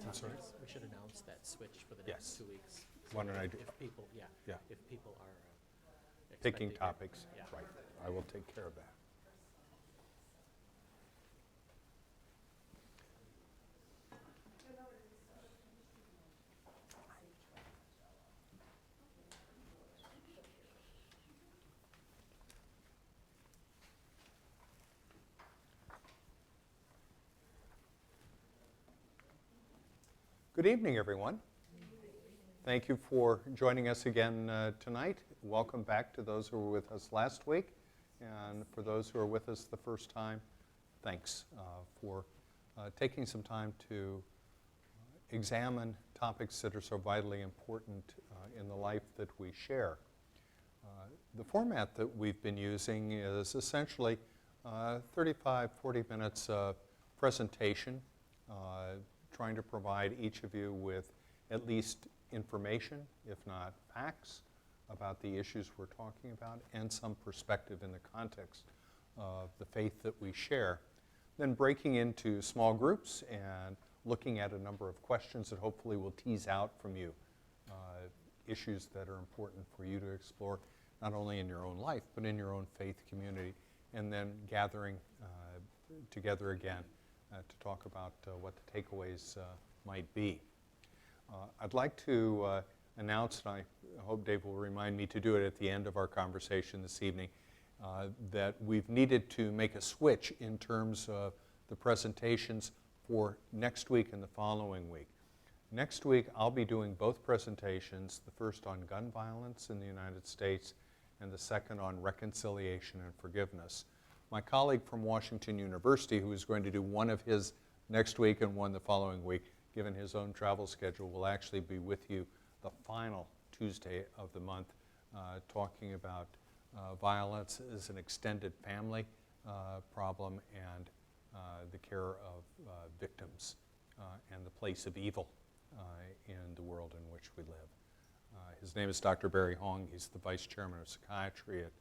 I'm sorry? We should announce that switch for the next Yes. 2 weeks. Why don't I do? If people, yeah. Yeah. If people are Picking expecting- topics, Yeah. right. I will take care of that. Good evening, everyone. Thank you for joining us again tonight. Welcome back to those who were with us last week. And for those who are with us the first time, thanks for taking some time to examine topics that are so vitally important in the life that we share. The format that we've been using is essentially 35, 40 minutes of presentation, trying to provide each of you with at least information, if not facts, about the issues we're talking about and some perspective in the context of the faith that we share. Then breaking into small groups and looking at a number of questions that hopefully will tease out from you issues that are important for you to explore, not only in your own life, but in your own faith community, and then gathering together again to talk about what the takeaways might be. I'd like to announce, and I hope Dave will remind me to do it at the end of our conversation this evening, that we've needed to make a switch in terms of the presentations for next week and the following week. Next week, I'll be doing both presentations, the first on gun violence in the United States and the second on reconciliation and forgiveness. My colleague from Washington University, who is going to do one of his next week and one the following week, given his own travel schedule, will actually be with you the final Tuesday of the month, talking about violence as an extended family problem and the care of victims and the place of evil in the world in which we live. His name is Dr. Barry Hong. He's the Vice Chairman of Psychiatry at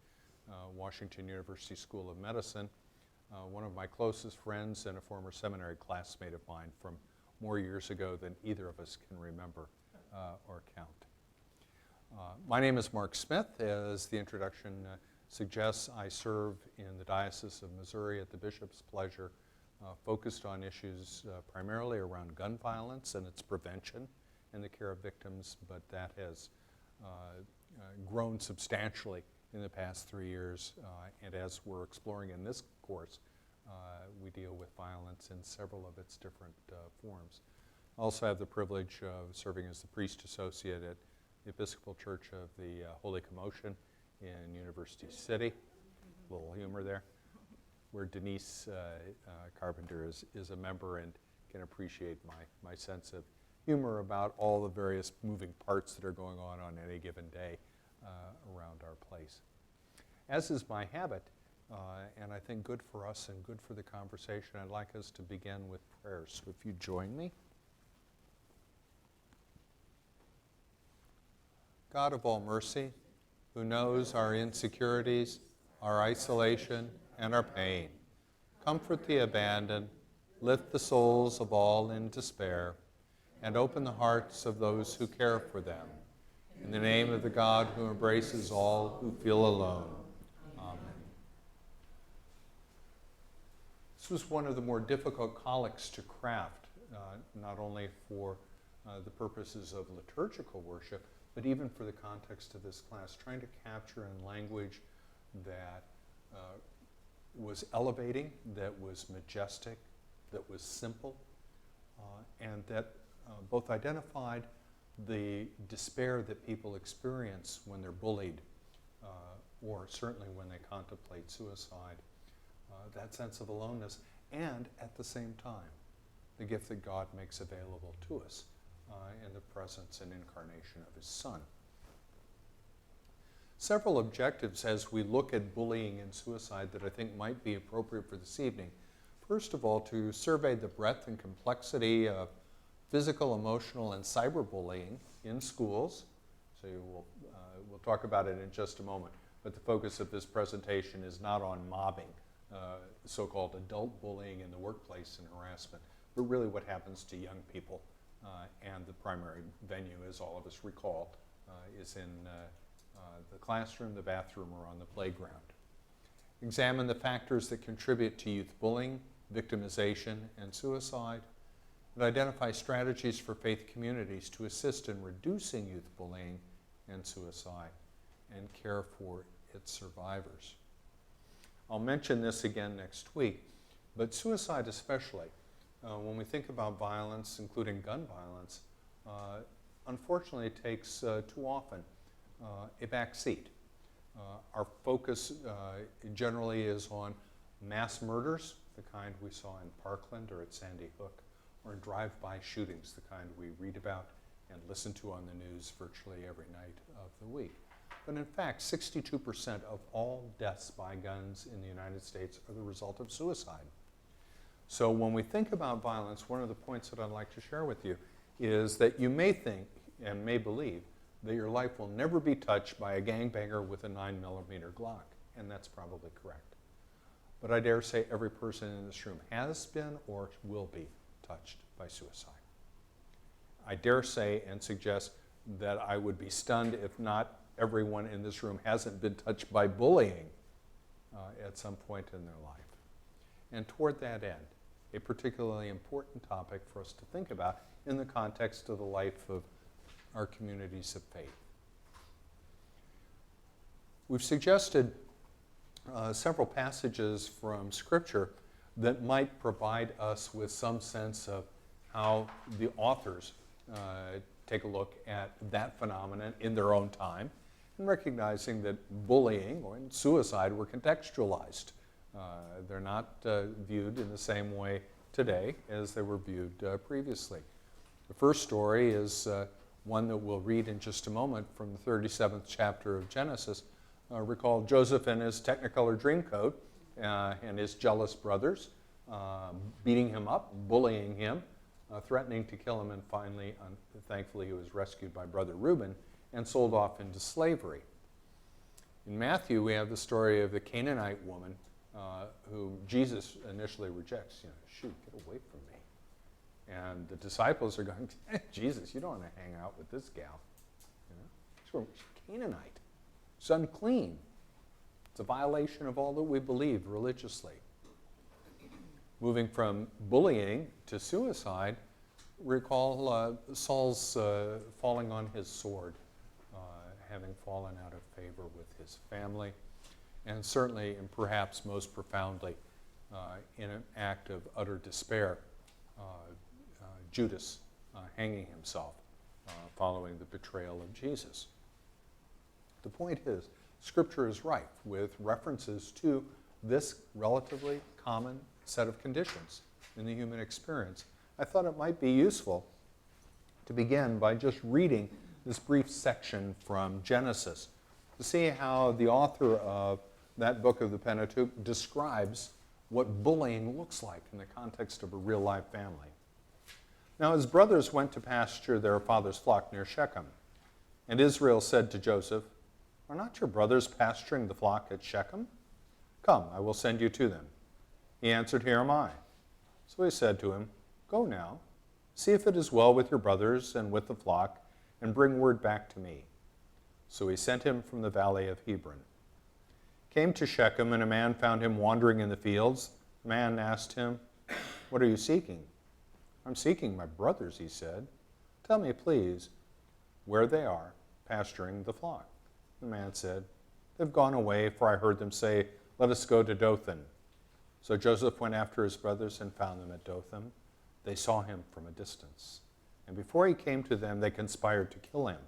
Washington University School of Medicine, one of my closest friends and a former seminary classmate of mine from more years ago than either of us can remember or count. My name is Marc Smith. As the introduction suggests, I serve in the Diocese of Missouri at the Bishop's pleasure, focused on issues primarily around gun violence and its prevention and the care of victims, but that has grown substantially in the past 3 years, and as we're exploring in this course, we deal with violence in several of its different forms. I also have the privilege of serving as the priest associate at the Episcopal Church of the Holy Commotion in University City. A little humor there, where Denise Carpenter is a member and can appreciate my sense of humor about all the various moving parts that are going on any given day around our place. As is my habit, and I think good for us and good for the conversation, I'd like us to begin with prayers. So if you join me. God of all mercy, who knows our insecurities, our isolation, and our pain, comfort the abandoned, lift the souls of all in despair, and open the hearts of those who care for them. In the name of the God who embraces all who feel alone. Amen. This was one of the more difficult collects to craft, not only for the purposes of liturgical worship, but even for the context of this class, trying to capture in language that was elevating, that was majestic, that was simple, and that both identified the despair that people experience when they're bullied, or certainly when they contemplate suicide, that sense of aloneness, and at the same time, the gift that God makes available to us in the presence and incarnation of his Son. Several objectives as we look at bullying and suicide that I think might be appropriate for this evening. First of all, to survey the breadth and complexity of physical, emotional, and cyberbullying in schools. So we'll talk about it in just a moment, but the focus of this presentation is not on mobbing, so-called adult bullying in the workplace and harassment, but really what happens to young people and the primary venue, as all of us recall, is in the classroom, the bathroom, or on the playground. Examine the factors that contribute to youth bullying, victimization, and suicide, and identify strategies for faith communities to assist in reducing youth bullying and suicide and care for its survivors. I'll mention this again next week, but suicide especially, when we think about violence, including gun violence, unfortunately takes too often a back seat. Our focus generally is on mass murders, the kind we saw in Parkland or at Sandy Hook, or in drive-by shootings, the kind we read about and listen to on the news virtually every night of the week. But in fact, 62% of all deaths by guns in the United States are the result of suicide. So when we think about violence, one of the points that I'd like to share with you is that you may think and may believe that your life will never be touched by a gangbanger with a 9mm Glock, and that's probably correct. But I dare say every person in this room has been or will be touched by suicide. I dare say and suggest that I would be stunned if not everyone in this room hasn't been touched by bullying at some point in their life. And toward that end, a particularly important topic for us to think about in the context of the life of our communities of faith. We've suggested several passages from Scripture that might provide us with some sense of how the authors take a look at that phenomenon in their own time, and recognizing that bullying or suicide were contextualized. They're not viewed in the same way today as they were viewed previously. The first story is one that we'll read in just a moment from the 37th chapter of Genesis. Recall Joseph and his Technicolor Dreamcoat and his jealous brothers beating him up, bullying him, threatening to kill him, and finally, thankfully, he was rescued by brother Reuben and sold off into slavery. In Matthew, we have the story of the Canaanite woman who Jesus initially rejects. Shoot, get away from me. And the disciples are going, Jesus, you don't want to hang out with this gal. She's Canaanite. It's unclean. It's a violation of all that we believe religiously. Moving from bullying to suicide, recall Saul's falling on his sword, having fallen out of favor with his family, and certainly and perhaps most profoundly in an act of utter despair, Judas hanging himself following the betrayal of Jesus. The point is, Scripture is rife with references to this relatively common set of conditions in the human experience. I thought it might be useful to begin by just reading this brief section from Genesis to see how the author of that book of the Pentateuch describes what bullying looks like in the context of a real-life family. Now his brothers went to pasture their father's flock near Shechem, and Israel said to Joseph, "Are not your brothers pasturing the flock at Shechem? Come, I will send you to them." He answered, "Here am I." So he said to him, "Go now, see if it is well with your brothers and with the flock, and bring word back to me." So he sent him from the valley of Hebron. Came to Shechem, and a man found him wandering in the fields. The man asked him, "What are you seeking?" "I'm seeking my brothers," he said. "Tell me, please, where they are, pasturing the flock." The man said, "They've gone away, for I heard them say, 'Let us go to Dothan.'" So Joseph went after his brothers and found them at Dothan. They saw him from a distance, and before he came to them, they conspired to kill him.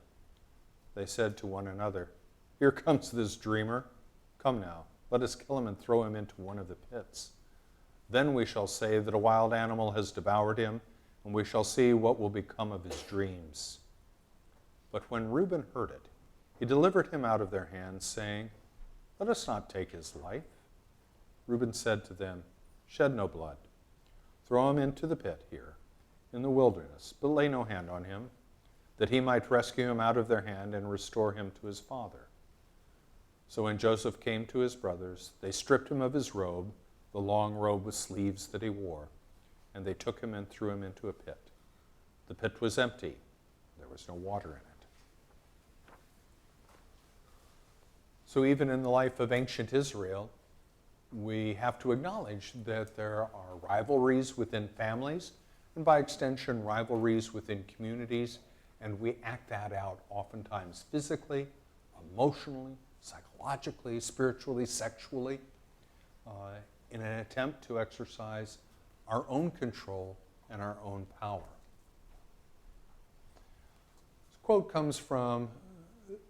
They said to one another, "Here comes this dreamer. Come now, let us kill him and throw him into one of the pits. Then we shall say that a wild animal has devoured him, and we shall see what will become of his dreams." But when Reuben heard it, he delivered him out of their hands, saying, "Let us not take his life." Reuben said to them, "Shed no blood. Throw him into the pit here, in the wilderness, but lay no hand on him, that he might rescue him out of their hand and restore him to his father." So when Joseph came to his brothers, they stripped him of his robe, the long robe with sleeves that he wore, and they took him and threw him into a pit. The pit was empty. There was no water in it. So even in the life of ancient Israel, we have to acknowledge that there are rivalries within families, and by extension, rivalries within communities, and we act that out oftentimes physically, emotionally, psychologically, spiritually, sexually, in an attempt to exercise our own control and our own power. This quote comes from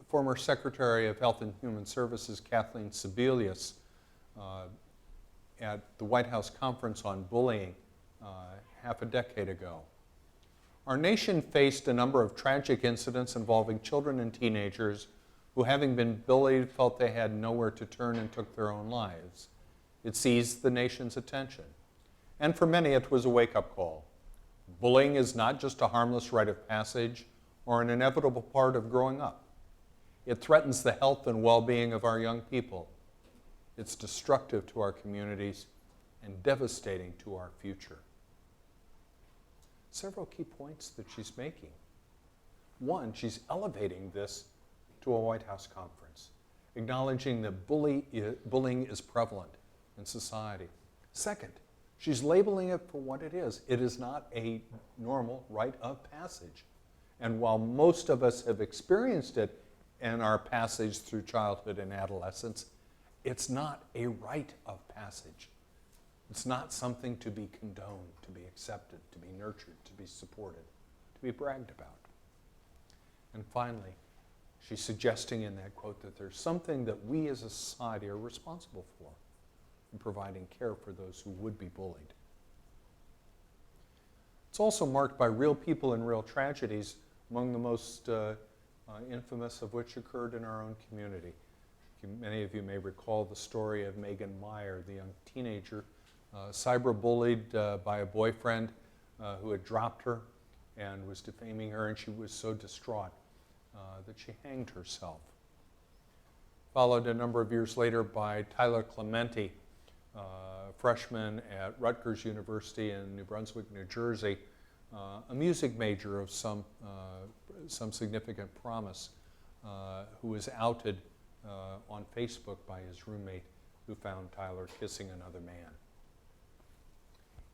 former Secretary of Health and Human Services Kathleen Sebelius at the White House Conference on Bullying half a decade ago. Our nation faced a number of tragic incidents involving children and teenagers who, having been bullied, felt they had nowhere to turn and took their own lives. It seized the nation's attention. And for many, it was a wake-up call. Bullying is not just a harmless rite of passage or an inevitable part of growing up. It threatens the health and well-being of our young people. It's destructive to our communities and devastating to our future. Several key points that she's making. One, she's elevating this to a White House conference, acknowledging that bullying is prevalent in society. Second, she's labeling it for what it is. It is not a normal rite of passage. And while most of us have experienced it in our passage through childhood and adolescence, it's not a rite of passage. It's not something to be condoned, to be accepted, to be nurtured, to be supported, to be bragged about. And finally, she's suggesting in that quote that there's something that we as a society are responsible for in providing care for those who would be bullied. It's also marked by real people and real tragedies, among the most infamous of which occurred in our own community. Many of you may recall the story of Megan Meyer, the young teenager, cyberbullied by a boyfriend who had dropped her and was defaming her, and she was so distraught that she hanged herself. Followed a number of years later by Tyler Clementi, freshman at Rutgers University in New Brunswick, New Jersey, a music major of some significant promise, who was outed on Facebook by his roommate, who found Tyler kissing another man.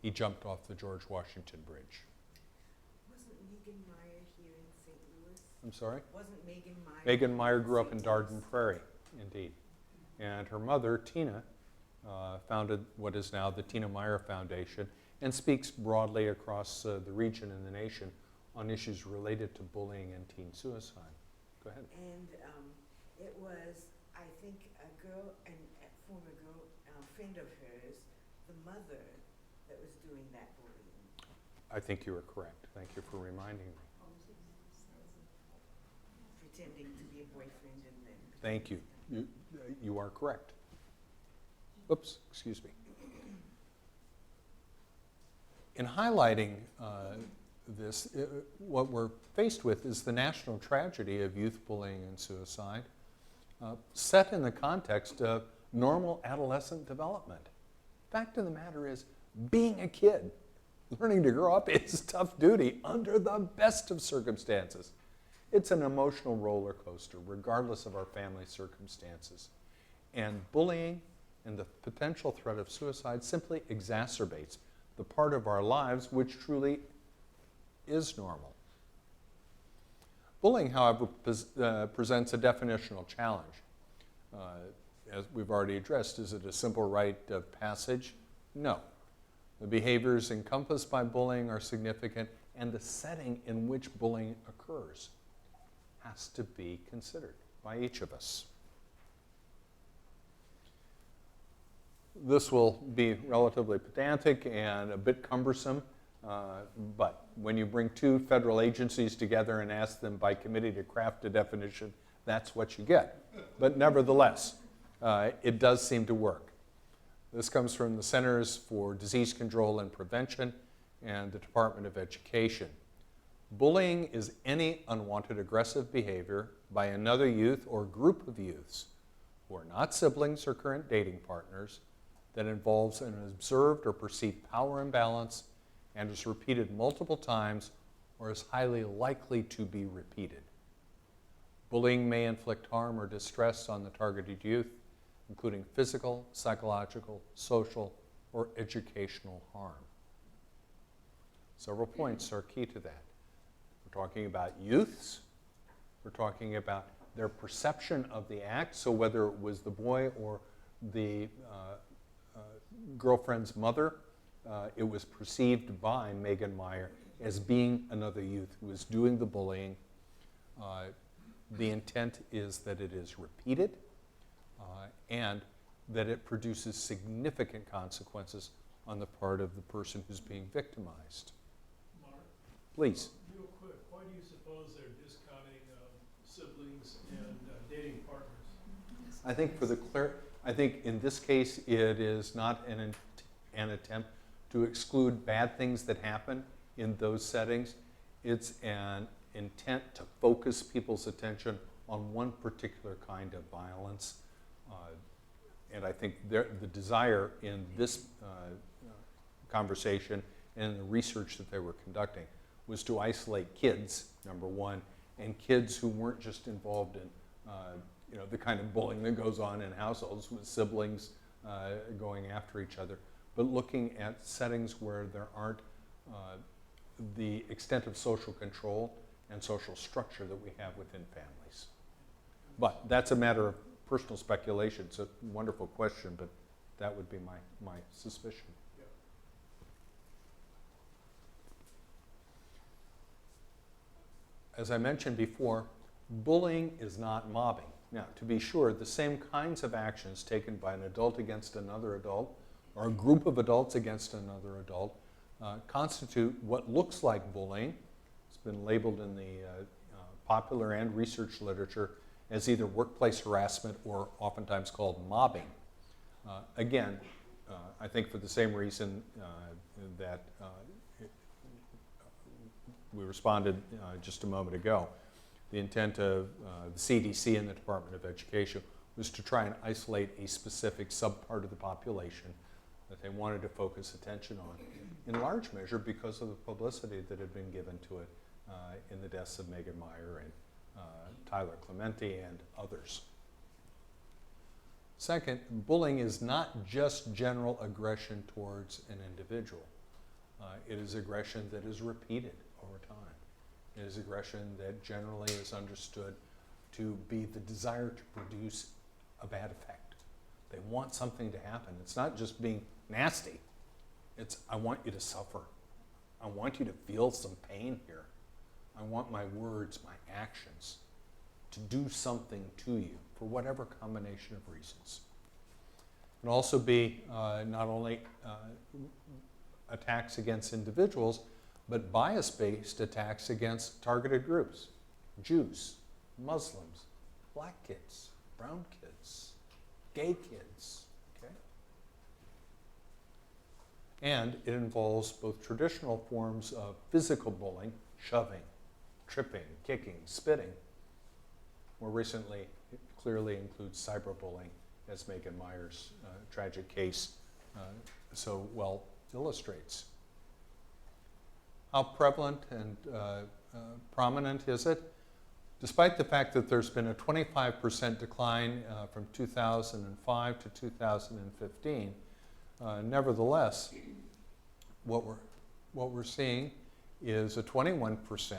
He jumped off the George Washington Bridge. Wasn't Megan Meyer here in St. Louis? I'm sorry? Wasn't Megan Meyer? Megan Meyer grew up in Dardenne Prairie, indeed. And her mother, Tina, founded what is now the Tina Meyer Foundation and speaks broadly across the region and the nation on issues related to bullying and teen suicide. Go ahead. And it was, I think, a girl, a former girl, a friend of hers, the mother, that was doing that bullying. I think you are correct. Thank you for reminding me. Pretending to be a boyfriend and then... Thank you. You are correct. Oops, excuse me. In highlighting this, what we're faced with is the national tragedy of youth bullying and suicide, set in the context of normal adolescent development. Fact of the matter is, being a kid, learning to grow up is tough duty under the best of circumstances. It's an emotional roller coaster, regardless of our family circumstances. And bullying and the potential threat of suicide simply exacerbates the part of our lives which truly is normal. Bullying, however, presents a definitional challenge. As we've already addressed, is it a simple rite of passage? No. The behaviors encompassed by bullying are significant, and the setting in which bullying occurs has to be considered by each of us. This will be relatively pedantic and a bit cumbersome, but when you bring two federal agencies together and ask them by committee to craft a definition, that's what you get. But nevertheless, it does seem to work. This comes from the Centers for Disease Control and Prevention and the Department of Education. Bullying is any unwanted aggressive behavior by another youth or group of youths who are not siblings or current dating partners that involves an observed or perceived power imbalance and is repeated multiple times or is highly likely to be repeated. Bullying may inflict harm or distress on the targeted youth, including physical, psychological, social, or educational harm. Several points are key to that. We're talking about youths. We're talking about their perception of the act, so whether it was the boy or the girlfriend's mother, it was perceived by Megan Meyer as being another youth who was doing the bullying. The intent is that it is repeated and that it produces significant consequences on the part of the person who's being victimized. Mark? Please. Real quick, why do you suppose they're discounting siblings and dating partners? I think in this case it is not an attempt to exclude bad things that happen in those settings. It's an intent to focus people's attention on one particular kind of violence. And I think the desire in this conversation and the research that they were conducting was to isolate kids, number one, and kids who weren't just involved in the kind of bullying that goes on in households with siblings going after each other, but looking at settings where there aren't the extent of social control and social structure that we have within families. But that's a matter of personal speculation. It's a wonderful question, but that would be my suspicion. Yeah. As I mentioned before, bullying is not mobbing. Now, to be sure, the same kinds of actions taken by an adult against another adult or a group of adults against another adult constitute what looks like bullying. It's been labeled in the popular and research literature as either workplace harassment or oftentimes called mobbing. Again, I think for the same reason that we responded just a moment ago. The intent of the CDC and the Department of Education was to try and isolate a specific subpart of the population that they wanted to focus attention on, in large measure because of the publicity that had been given to it in the deaths of Megan Meyer and Tyler Clementi and others. Second, bullying is not just general aggression towards an individual. It is aggression that is repeated over time. It is aggression that generally is understood to be the desire to produce a bad effect. They want something to happen. It's not just being nasty. It's, I want you to suffer. I want you to feel some pain here. I want my words, my actions, to do something to you for whatever combination of reasons. It can also be not only attacks against individuals, but bias-based attacks against targeted groups: Jews, Muslims, black kids, brown kids, gay kids. Okay? And it involves both traditional forms of physical bullying, shoving, tripping, kicking, spitting. More recently, it clearly includes cyberbullying, as Megan Meyer's tragic case so well illustrates. How prevalent and prominent is it? Despite the fact that there's been a 25% decline from 2005 to 2015, nevertheless, what we're seeing is a 21%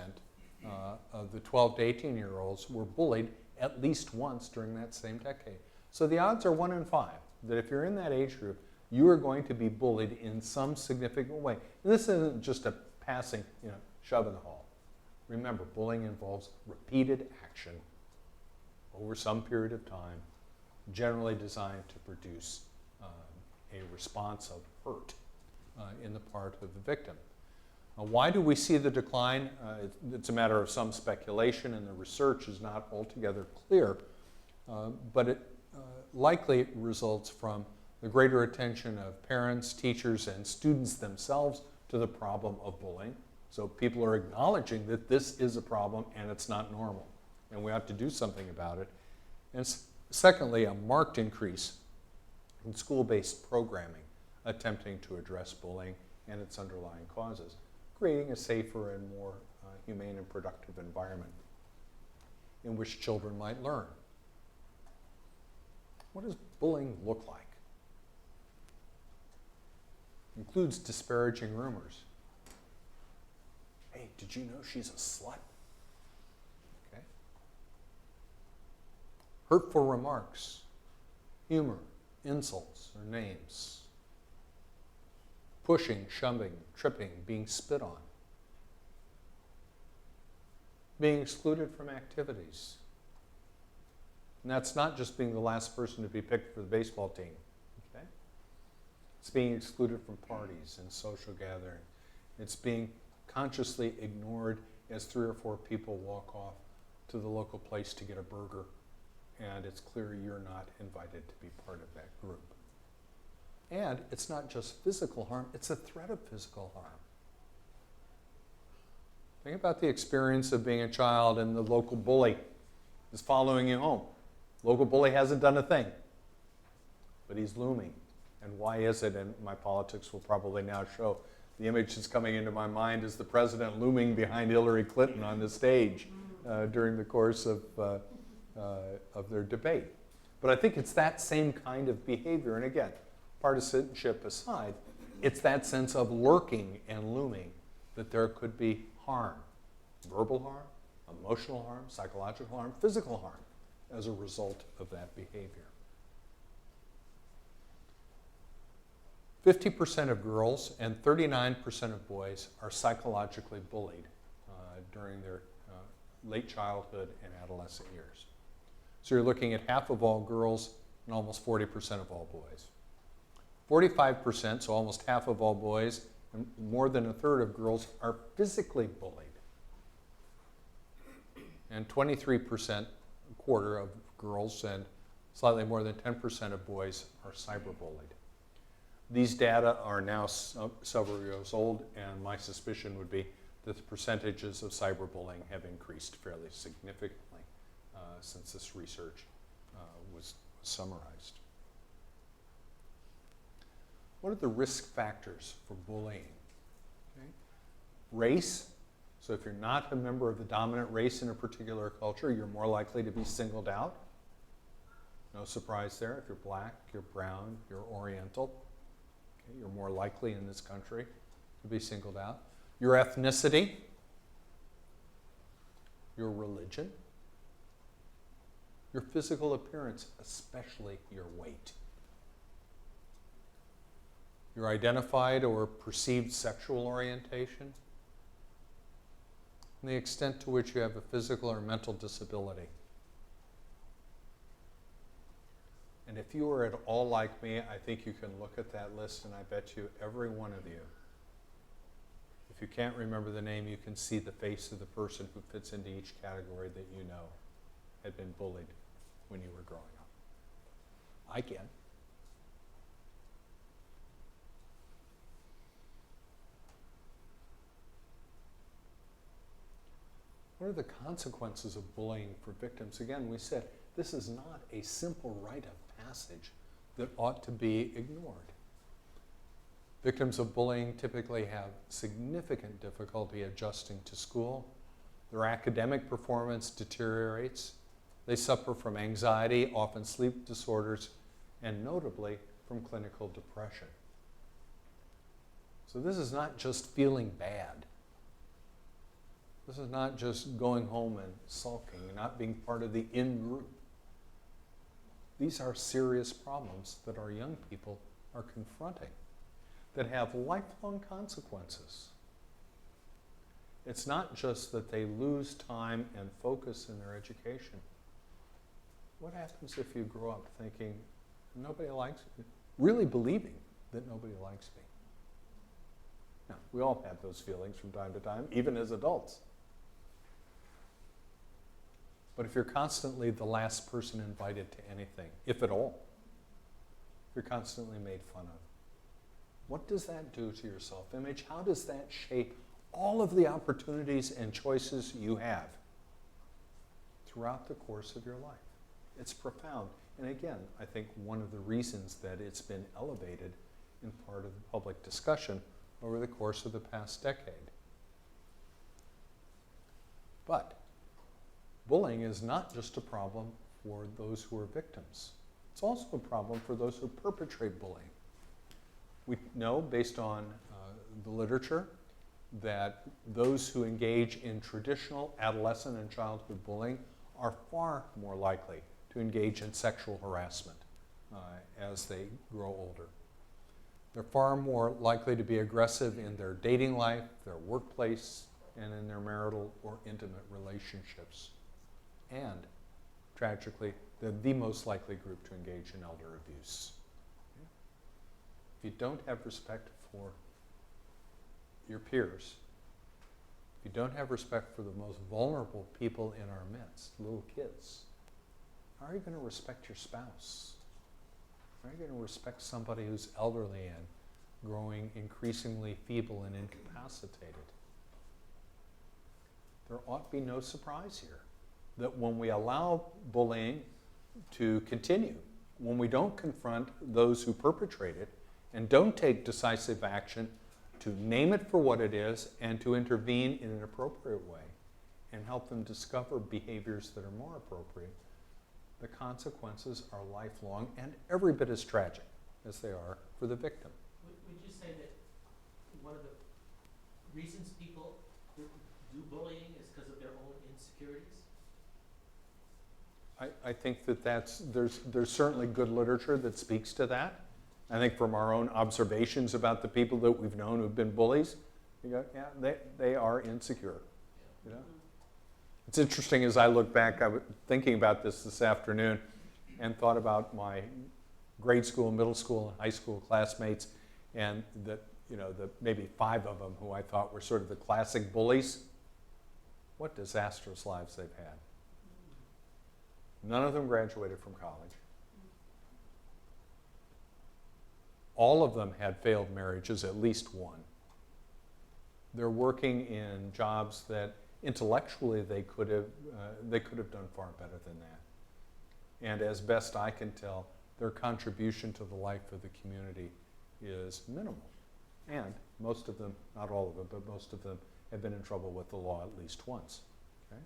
of the 12 to 18-year-olds were bullied at least once during that same decade. So the odds are 1 in 5 that if you're in that age group, you are going to be bullied in some significant way. And this isn't just a passing, shove in the hall. Remember, bullying involves repeated action over some period of time, generally designed to produce a response of hurt in the part of the victim. Why do we see the decline? It's a matter of some speculation, and the research is not altogether clear, but it likely results from the greater attention of parents, teachers, and students themselves to the problem of bullying. So people are acknowledging that this is a problem and it's not normal, and we have to do something about it. And secondly, a marked increase in school-based programming attempting to address bullying and its underlying causes. creating a safer and more humane and productive environment in which children might learn. What does bullying look like? It includes disparaging rumors. Hey, did you know she's a slut? Okay. Hurtful remarks, humor, insults or names, pushing, shoving, tripping, being spit on, being excluded from activities. And that's not just being the last person to be picked for the baseball team. Okay? It's being excluded from parties and social gatherings. It's being consciously ignored as 3 or 4 people walk off to the local place to get a burger, and it's clear you're not invited to be part of that group. And it's not just physical harm, it's a threat of physical harm. Think about the experience of being a child and the local bully is following you home. Local bully hasn't done a thing, but he's looming. And why is it? And my politics will probably now show the image that's coming into my mind is the president looming behind Hillary Clinton on the stage during the course of their debate. But I think it's that same kind of behavior. And again, partisanship aside, it's that sense of lurking and looming that there could be harm, verbal harm, emotional harm, psychological harm, physical harm as a result of that behavior. 50% of girls and 39% of boys are psychologically bullied during their late childhood and adolescent years. So you're looking at half of all girls and almost 40% of all boys. 45%, so almost half of all boys, and more than a third of girls are physically bullied. And 23%, a quarter of girls, and slightly more than 10% of boys are cyberbullied. These data are now several years old, and my suspicion would be that the percentages of cyberbullying have increased fairly significantly since this research was summarized. What are the risk factors for bullying? Okay. Race. So if you're not a member of the dominant race in a particular culture, you're more likely to be singled out. No surprise there. If you're black, you're brown, you're oriental, okay, you're more likely in this country to be singled out. Your ethnicity, your religion, your physical appearance, especially your weight. Your identified or perceived sexual orientation, and the extent to which you have a physical or mental disability. And if you are at all like me, I think you can look at that list, and I bet you every one of you, if you can't remember the name, you can see the face of the person who fits into each category that you know had been bullied when you were growing up. I can. What are the consequences of bullying for victims? Again, we said this is not a simple rite of passage that ought to be ignored. Victims of bullying typically have significant difficulty adjusting to school. Their academic performance deteriorates. They suffer from anxiety, often sleep disorders, and notably from clinical depression. So this is not just feeling bad. This is not just going home and sulking and not being part of the in-group. These are serious problems that our young people are confronting that have lifelong consequences. It's not just that they lose time and focus in their education. What happens if you grow up thinking, nobody likes me, really believing that nobody likes me? Now, we all have those feelings from time to time, even as adults. But if you're constantly the last person invited to anything, if at all, you're constantly made fun of, what does that do to your self-image? How does that shape all of the opportunities and choices you have throughout the course of your life? It's profound. And again, I think one of the reasons that it's been elevated in part of the public discussion over the course of the past decade. But bullying is not just a problem for those who are victims. It's also a problem for those who perpetrate bullying. We know, based on the literature, that those who engage in traditional adolescent and childhood bullying are far more likely to engage in sexual harassment as they grow older. They're far more likely to be aggressive in their dating life, their workplace, and in their marital or intimate relationships. And, tragically, they're the most likely group to engage in elder abuse. If you don't have respect for your peers, if you don't have respect for the most vulnerable people in our midst, little kids, how are you going to respect your spouse? How are you going to respect somebody who's elderly and growing increasingly feeble and incapacitated? There ought to be no surprise here that when we allow bullying to continue, when we don't confront those who perpetrate it and don't take decisive action to name it for what it is and to intervene in an appropriate way and help them discover behaviors that are more appropriate, the consequences are lifelong and every bit as tragic as they are for the victim. Would you say that one of the reasons people do bullying is because of their own insecurities? I think that there's certainly good literature that speaks to that. I think from our own observations about the people that we've known who've been bullies, you go, yeah, they are insecure. You know? It's interesting as I look back, I was thinking about this afternoon and thought about my grade school, middle school, and high school classmates, and the maybe 5 of them who I thought were sort of the classic bullies. What disastrous lives they've had. None of them graduated from college. All of them had failed marriages, at least one. They're working in jobs that intellectually they could have done far better than that. And as best I can tell, their contribution to the life of the community is minimal. And most of them, not all of them, but most of them have been in trouble with the law at least once. Okay?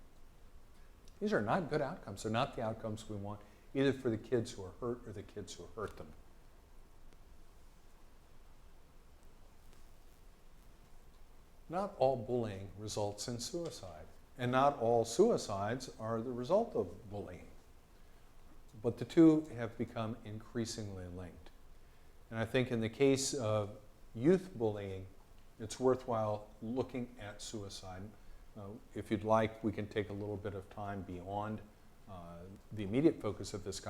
These are not good outcomes. They're not the outcomes we want, either for the kids who are hurt or the kids who hurt them. Not all bullying results in suicide, and not all suicides are the result of bullying. But the two have become increasingly linked. And I think in the case of youth bullying, it's worthwhile looking at suicide. If you'd like, we can take a little bit of time beyond the immediate focus of this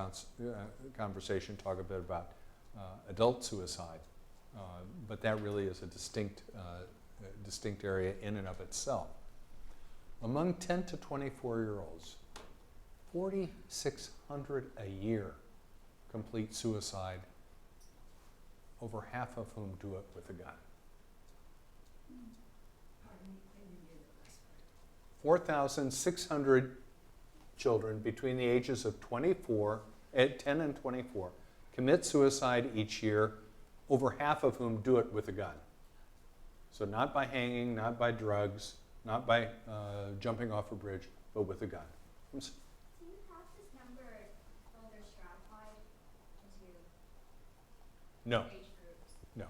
conversation, talk a bit about adult suicide. But that really is a distinct area in and of itself. Among 10 to 24-year-olds, 4,600 a year complete suicide, over half of whom do it with a gun. 4,600 children between the ages of 10 and 24 commit suicide each year, over half of whom do it with a gun. So not by hanging, not by drugs, not by jumping off a bridge, but with a gun. Do you have this number when they're stratified into No, age groups? no.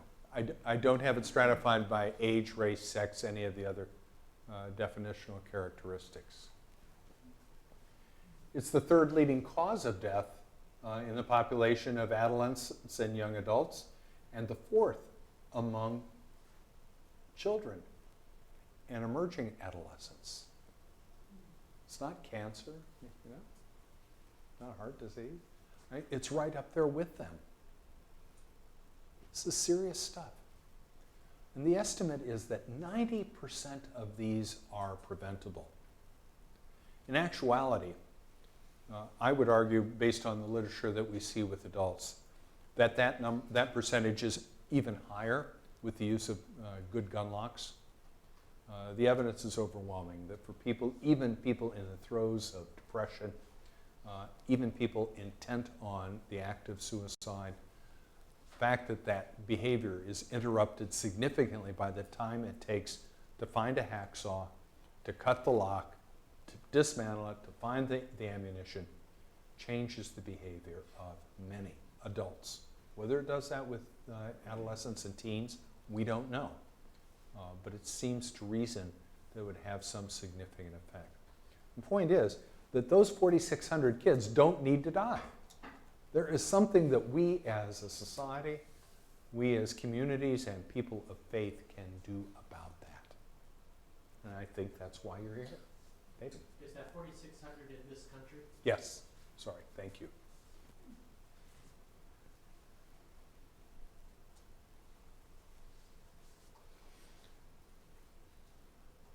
I don't have it stratified by age, race, sex, any of the other definitional characteristics. It's the third leading cause of death in the population of adolescents and young adults, and the fourth among children and emerging adolescents. It's not cancer, you know, not heart disease, right? It's right up there with them. This is serious stuff. And the estimate is that 90% of these are preventable. In actuality, I would argue, based on the literature that we see with adults, that percentage is even higher with the use of good gun locks. The evidence is overwhelming that for people, even people in the throes of depression, even people intent on the act of suicide, the fact that that behavior is interrupted significantly by the time it takes to find a hacksaw, to cut the lock, dismantle it, to find the ammunition, changes the behavior of many adults. Whether it does that with adolescents and teens, we don't know. But it seems to reason that it would have some significant effect. The point is that those 4,600 kids don't need to die. There is something that we as a society, we as communities and people of faith can do about that. And I think that's why you're here. David? Is that 4,600 in this country? Yes. Sorry. Thank you.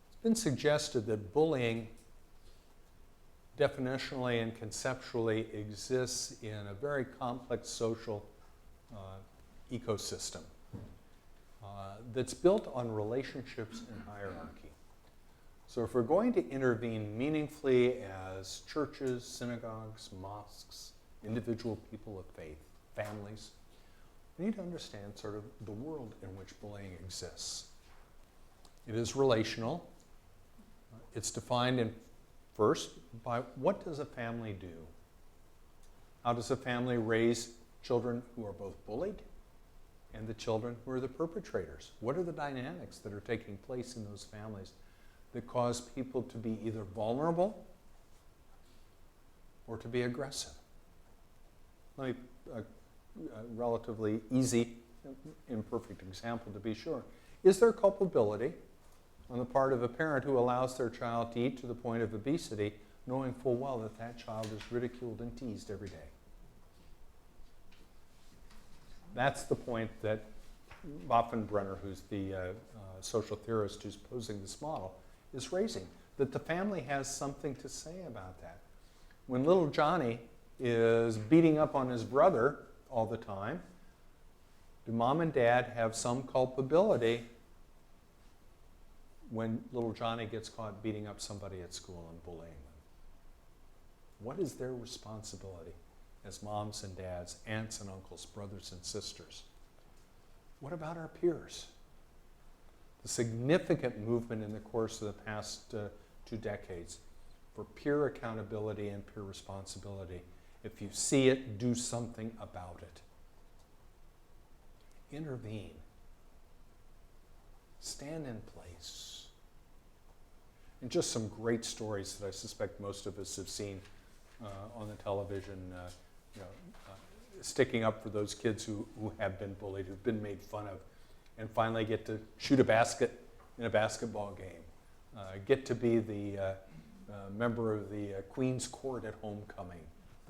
It's been suggested that bullying definitionally and conceptually exists in a very complex social ecosystem that's built on relationships and hierarchy. So if we're going to intervene meaningfully as churches, synagogues, mosques, individual people of faith, families, we need to understand sort of the world in which bullying exists. It is relational. It's defined in first, by what does a family do? How does a family raise children who are both bullied and the children who are the perpetrators? What are the dynamics that are taking place in those families that cause people to be either vulnerable or to be aggressive? Let me, a relatively easy, imperfect example to be sure. Is there culpability on the part of a parent who allows their child to eat to the point of obesity, knowing full well that that child is ridiculed and teased every day? That's the point that Boffenbrenner, who's the social theorist who's posing this model, is raising, that the family has something to say about that. When little Johnny is beating up on his brother all the time, do mom and dad have some culpability when little Johnny gets caught beating up somebody at school and bullying them? What is their responsibility as moms and dads, aunts and uncles, brothers and sisters? What about our peers? The significant movement in the course of the past 2 decades for peer accountability and peer responsibility. If you see it, do something about it. Intervene. Stand in place. And just some great stories that I suspect most of us have seen on the television, sticking up for those kids who have been bullied, who've been made fun of, and finally get to shoot a basket in a basketball game, get to be the member of the Queen's Court at homecoming.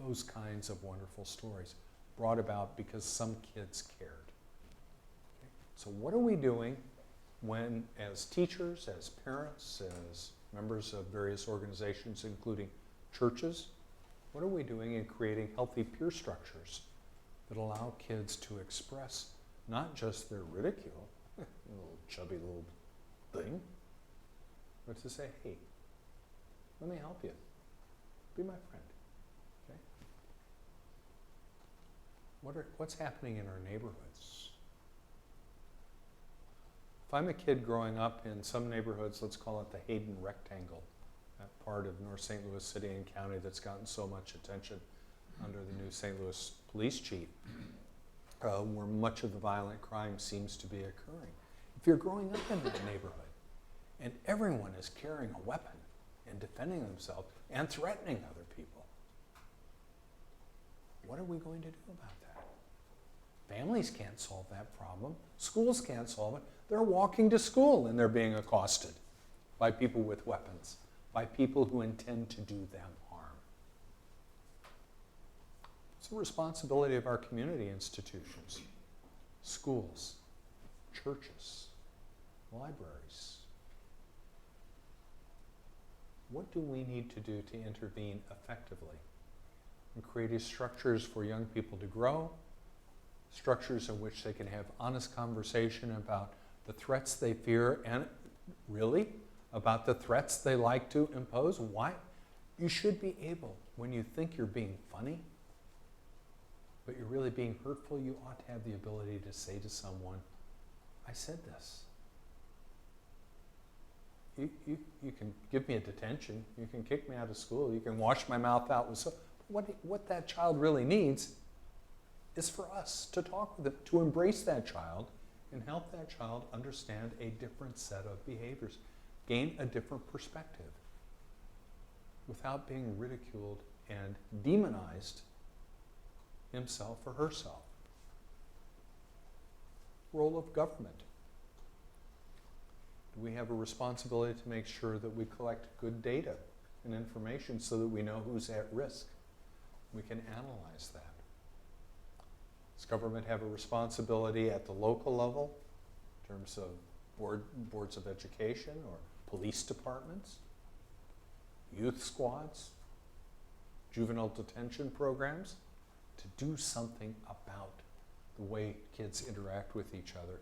Those kinds of wonderful stories brought about because some kids cared. Okay? So what are we doing when, as teachers, as parents, as members of various organizations, including churches, what are we doing in creating healthy peer structures that allow kids to express not just their ridicule, little chubby little thing, but to say, hey, let me help you. Be my friend. Okay? What's happening in our neighborhoods? If I'm a kid growing up in some neighborhoods, let's call it the Hayden Rectangle, that part of North St. Louis City and County that's gotten so much attention under the new St. Louis police chief, where much of the violent crime seems to be occurring. If you're growing up in that neighborhood and everyone is carrying a weapon and defending themselves and threatening other people, what are we going to do about that? Families can't solve that problem. Schools can't solve it. They're walking to school and they're being accosted by people with weapons, by people who intend to do them harm. It's the responsibility of our community institutions, schools, churches, libraries. What do we need to do to intervene effectively and create structures for young people to grow, structures in which they can have honest conversation about the threats they fear and really about the threats they like to impose? Why? You should be able, when you think you're being funny, but you're really being hurtful, you ought to have the ability to say to someone, I said this. you can give me a detention, you can kick me out of school, you can wash my mouth out with soap. What that child really needs is for us to talk with it, to embrace that child and help that child understand a different set of behaviors, gain a different perspective without being ridiculed and demonized himself or herself. Role of government. We have a responsibility to make sure that we collect good data and information so that we know who's at risk. We can analyze that. Does government have a responsibility at the local level in terms of boards of education or police departments, youth squads, juvenile detention programs, to do something about the way kids interact with each other?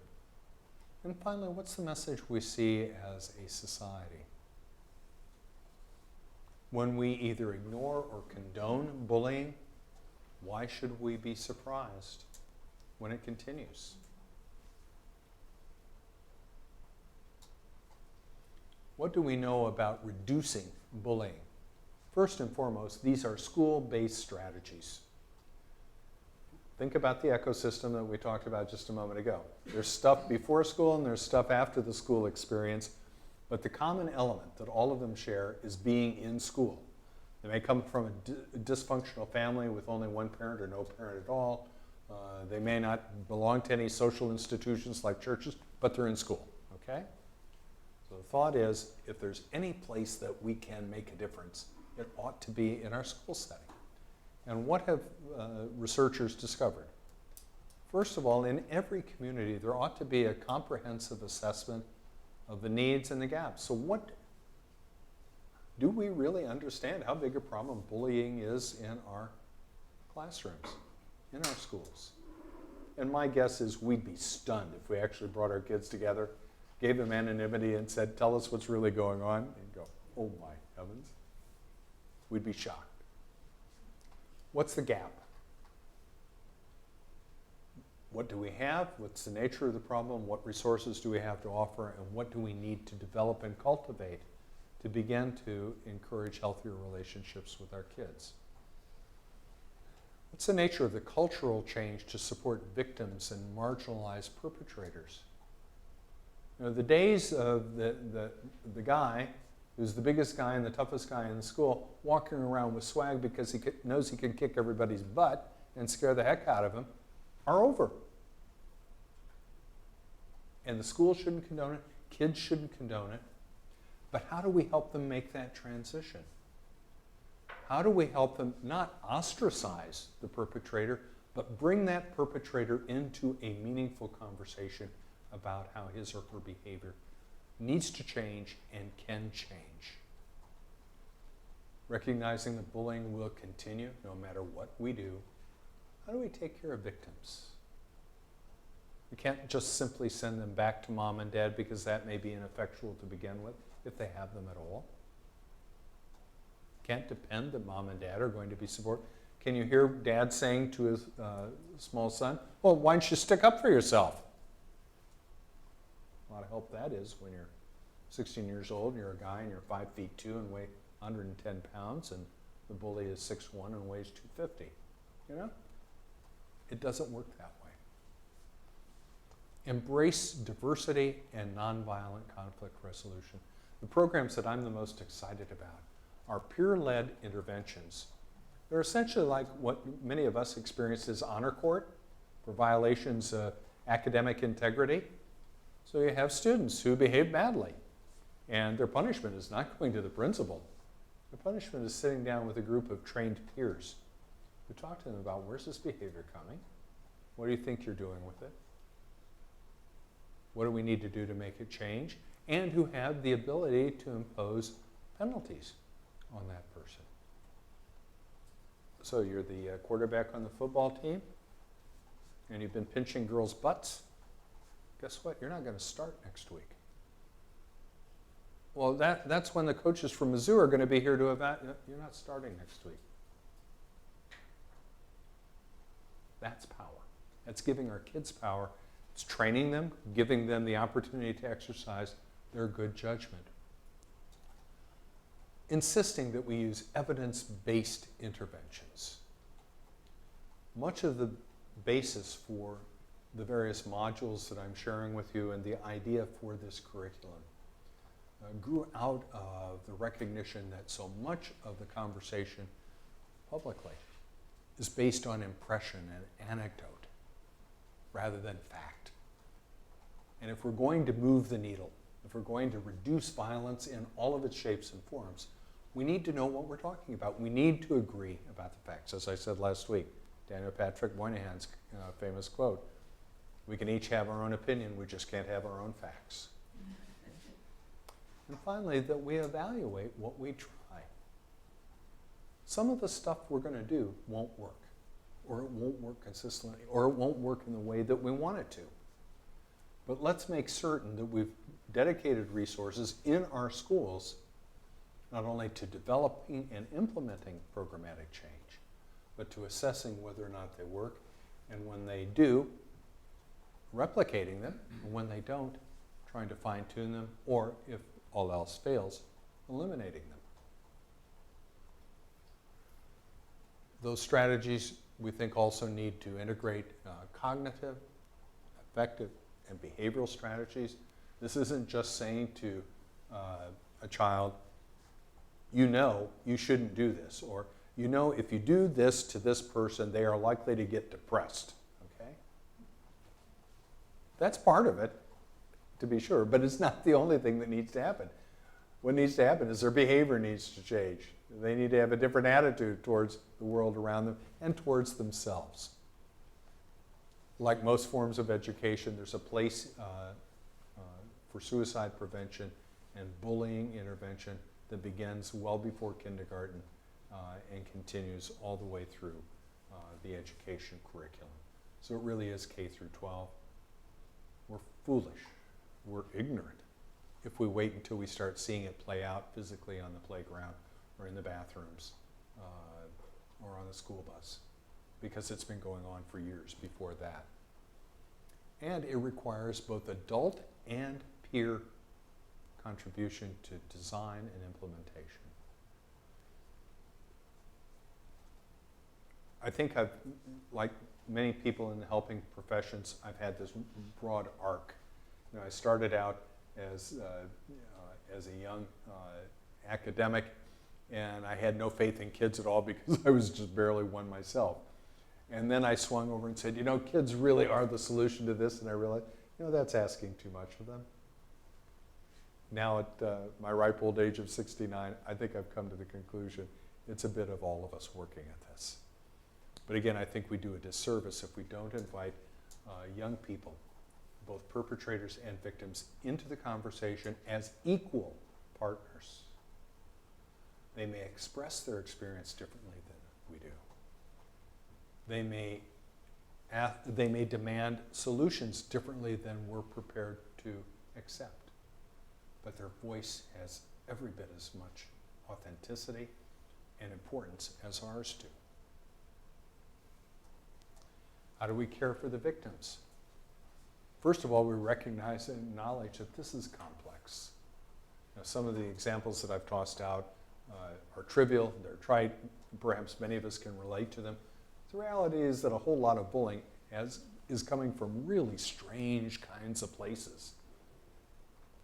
And finally, what's the message we see as a society? When we either ignore or condone bullying, why should we be surprised when it continues? What do we know about reducing bullying? First and foremost, these are school-based strategies. Think about the ecosystem that we talked about just a moment ago. There's stuff before school and there's stuff after the school experience, but the common element that all of them share is being in school. They may come from a dysfunctional family with only one parent or no parent at all. They may not belong to any social institutions like churches, but they're in school, okay? So the thought is, if there's any place that we can make a difference, it ought to be in our school setting. And what have researchers discovered? First of all, in every community, there ought to be a comprehensive assessment of the needs and the gaps. So do we really understand how big a problem bullying is in our classrooms, in our schools? And my guess is we'd be stunned if we actually brought our kids together, gave them anonymity and said, tell us what's really going on, and go, oh my heavens. We'd be shocked. What's the gap? What do we have? What's the nature of the problem? What resources do we have to offer? And what do we need to develop and cultivate to begin to encourage healthier relationships with our kids? What's the nature of the cultural change to support victims and marginalized perpetrators? You know, the days of the guy who's the biggest guy and the toughest guy in the school, walking around with swag because he knows he can kick everybody's butt and scare the heck out of him, are over. And the school shouldn't condone it, kids shouldn't condone it, but how do we help them make that transition? How do we help them not ostracize the perpetrator, but bring that perpetrator into a meaningful conversation about how his or her behavior needs to change and can change? Recognizing that bullying will continue no matter what we do, how do we take care of victims? We can't just simply send them back to mom and dad because that may be ineffectual to begin with, if they have them at all. Can't depend that mom and dad are going to be supportive. Can you hear dad saying to his small son, well, why don't you stick up for yourself? A lot of help that is when you're 16 years old and you're a guy and you're 5'2" and weigh 110 pounds and the bully is 6'1" and weighs 250. You know? It doesn't work that way. Embrace diversity and nonviolent conflict resolution. The programs that I'm the most excited about are peer-led interventions. They're essentially like what many of us experience as honor court for violations of academic integrity. So you have students who behave badly, and their punishment is not going to the principal. The punishment is sitting down with a group of trained peers who talk to them about, where's this behavior coming? What do you think you're doing with it? What do we need to do to make it change? And who have the ability to impose penalties on that person. So you're the quarterback on the football team, and you've been pinching girls' butts. Guess what? You're not going to start next week. Well, that's when the coaches from Mizzou are going to be here to evaluate. You're not starting next week. That's power. That's giving our kids power. It's training them, giving them the opportunity to exercise their good judgment. insisting that we use evidence-based interventions. Much of the basis for the various modules that I'm sharing with you and the idea for this curriculum grew out of the recognition that so much of the conversation publicly is based on impression and anecdote rather than fact. And if we're going to move the needle, if we're going to reduce violence in all of its shapes and forms, we need to know what we're talking about. We need to agree about the facts. As I said last week, Daniel Patrick Moynihan's famous quote, "We can each have our own opinion, we just can't have our own facts." And finally, that we evaluate what we try. Some of the stuff we're going to do won't work, or it won't work consistently, or it won't work in the way that we want it to. But let's make certain that we've dedicated resources in our schools not only to developing and implementing programmatic change, but to assessing whether or not they work, and when they do, replicating them, and when they don't, trying to fine-tune them, or if all else fails, eliminating them. Those strategies, we think, also need to integrate cognitive, affective, and behavioral strategies. This isn't just saying to a child, you know you shouldn't do this, or you know if you do this to this person, they are likely to get depressed, okay? That's part of it, to be sure, but it's not the only thing that needs to happen. What needs to happen is their behavior needs to change. They need to have a different attitude towards the world around them and towards themselves. Like most forms of education, there's a place for suicide prevention and bullying intervention that begins well before kindergarten and continues all the way through the education curriculum. So it really is K through 12. We're foolish, we're ignorant if we wait until we start seeing it play out physically on the playground or in the bathrooms or on the school bus, because it's been going on for years before that. And it requires both adult and peer contribution to design and implementation. I think I've, like many people in the helping professions, I've had this broad arc. You know, I started out as a young academic, and I had no faith in kids at all because I was just barely one myself. And then I swung over and said, you know, kids really are the solution to this, and I realized, you know, that's asking too much of them. Now at my ripe old age of 69, I think I've come to the conclusion it's a bit of all of us working at this. But again, I think we do a disservice if we don't invite young people, both perpetrators and victims, into the conversation as equal partners. They may express their experience differently than we do. They may demand solutions differently than we're prepared to accept. But their voice has every bit as much authenticity and importance as ours do. How do we care for the victims? First of all, we recognize and acknowledge that this is complex. Now, some of the examples that I've tossed out are trivial, they're trite, perhaps many of us can relate to them. The reality is that a whole lot of bullying is coming from really strange kinds of places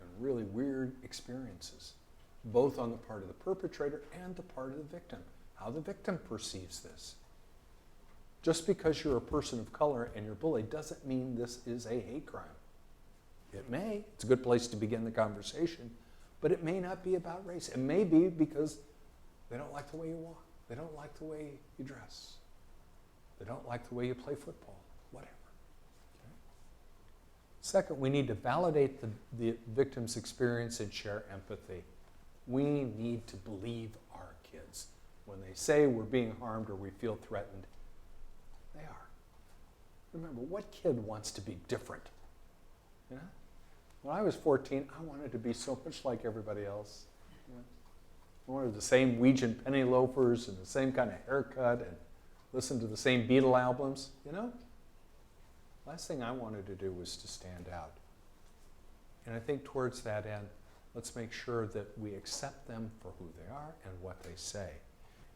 and really weird experiences, both on the part of the perpetrator and the part of the victim, how the victim perceives this. Just because you're a person of color and you're bullied doesn't mean this is a hate crime. It may. It's a good place to begin the conversation, but it may not be about race. It may be because they don't like the way you walk. They don't like the way you dress. They don't like the way you play football, whatever. Okay? Second, we need to validate the victim's experience and share empathy. We need to believe our kids. When they say we're being harmed or we feel threatened, they are. Remember, what kid wants to be different? You know? When I was 14, I wanted to be so much like everybody else. You know? I wanted the same Ouijan penny loafers and the same kind of haircut and listen to the same Beatle albums, you know? Last thing I wanted to do was to stand out. And I think towards that end, Let's make sure that we accept them for who they are and what they say.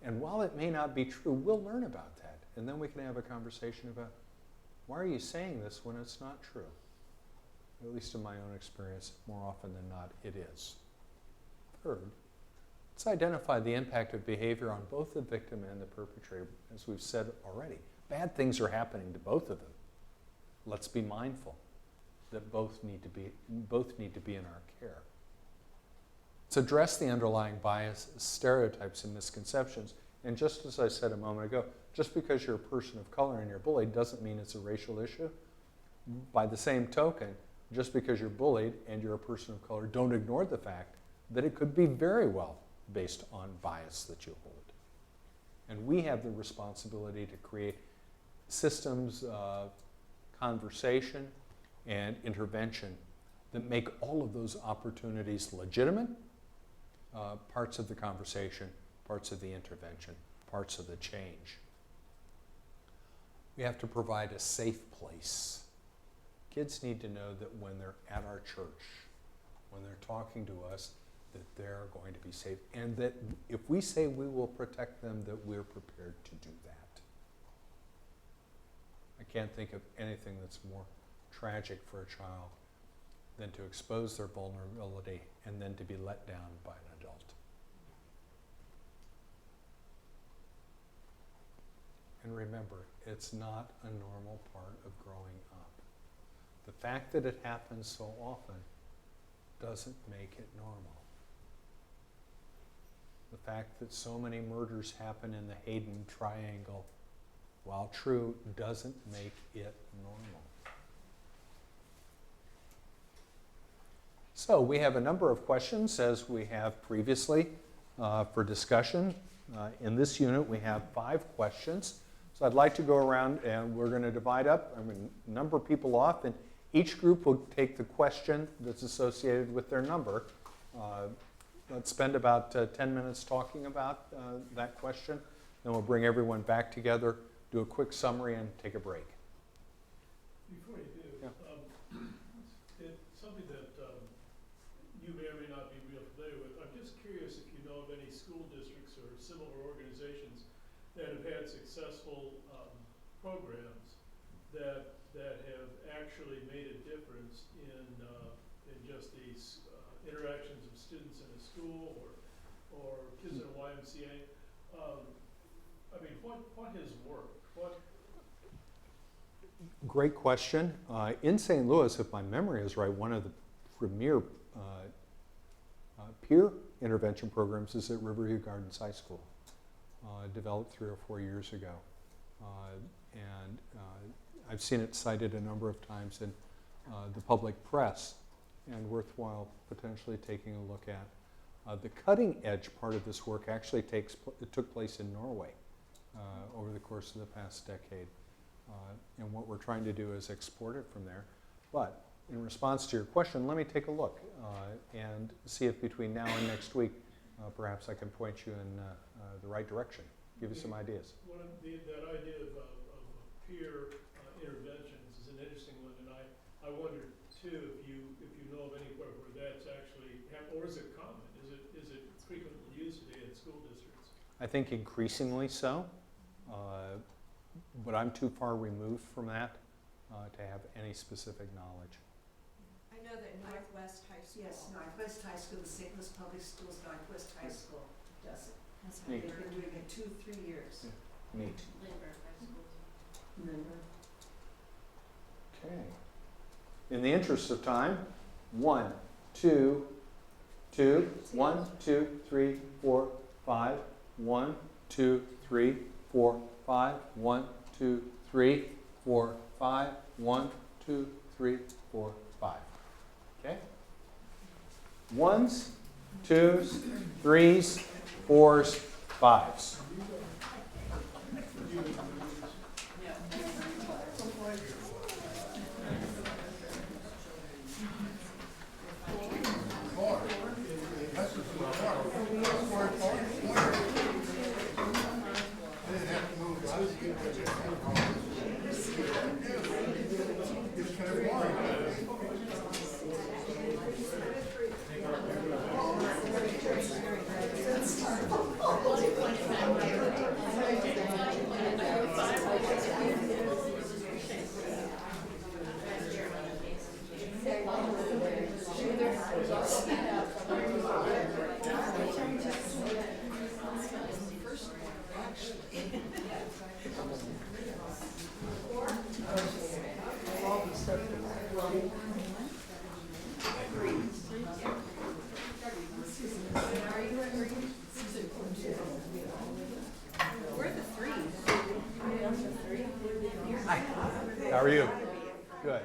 And while it may not be true, we'll learn about that. And then we can have a conversation about, why are you saying this when it's not true? At least in my own experience, more often than not, it is. Third, let's identify the impact of behavior on both the victim and the perpetrator. As we've said already, bad things are happening to both of them. Let's be mindful that both need to be in our care. Let's address the underlying bias, stereotypes, and misconceptions. And just as I said a moment ago, just because you're a person of color and you're bullied doesn't mean it's a racial issue. By the same token, just because you're bullied and you're a person of color, don't ignore the fact that it could be very well based on bias that you hold. And we have the responsibility to create systems of conversation and intervention that make all of those opportunities legitimate, parts of the conversation, parts of the intervention, parts of the change. We have to provide a safe place. Kids need to know that when they're at our church, when they're talking to us, that they're going to be safe, and that if we say we will protect them, that we're prepared to do that. I can't think of anything that's more tragic for a child than to expose their vulnerability and then to be let down by an adult. And remember, it's not a normal part of growing up. The fact that it happens so often doesn't make it normal. The fact that so many murders happen in the Hayden Triangle, while true, doesn't make it normal. So we have a number of questions, as we have previously, for discussion. In this unit, we have 5 questions. So I'd like to go around, and we're going to divide up a number of people off, and each group will take the question that's associated with their number. Let's spend about 10 minutes talking about that question. Then we'll bring everyone back together, do a quick summary, and take a break. Before you do, Yeah. it's something that you may or may not be real familiar with. I'm just curious if you know of any school districts or similar organizations that have had successful programs that have actually made a difference in just these interactions of students in a school or kids in a YMCA. I mean, what has worked? Great question. In St. Louis, if my memory is right, one of the premier peer intervention programs is at Riverview Gardens High School, developed 3 or 4 years ago. And I've seen it cited a number of times in the public press, and worthwhile potentially taking a look at. The cutting edge part of this work actually took place in Norway over the course of the past decade. And what we're trying to do is export it from there. But in response to your question, let me take a look and see if between now and next week, perhaps I can point you in the right direction, give you some ideas. That idea of peer interventions is an interesting one, and I wonder too if you know of anywhere where that's actually or is it common? Is it frequently used today in school districts? I think increasingly so, but I'm too far removed from that to have any specific knowledge. I know that Northwest High School. Yes, Northwest High School, the St. Louis Public Schools, Northwest High School does it. That's how Neat. they've been doing it 2-3 years. Neat. Lindbergh High School. Okay. In the interest of time, 1, 2, 1, 2, 3, 4, 5. 1, 2, 3, 4, 5. 1, 2, 3, 4, 5. 1, 2, 3, 4, 5. Okay? 1s, 2s, 3s, 4s, 5s. How are you? Good.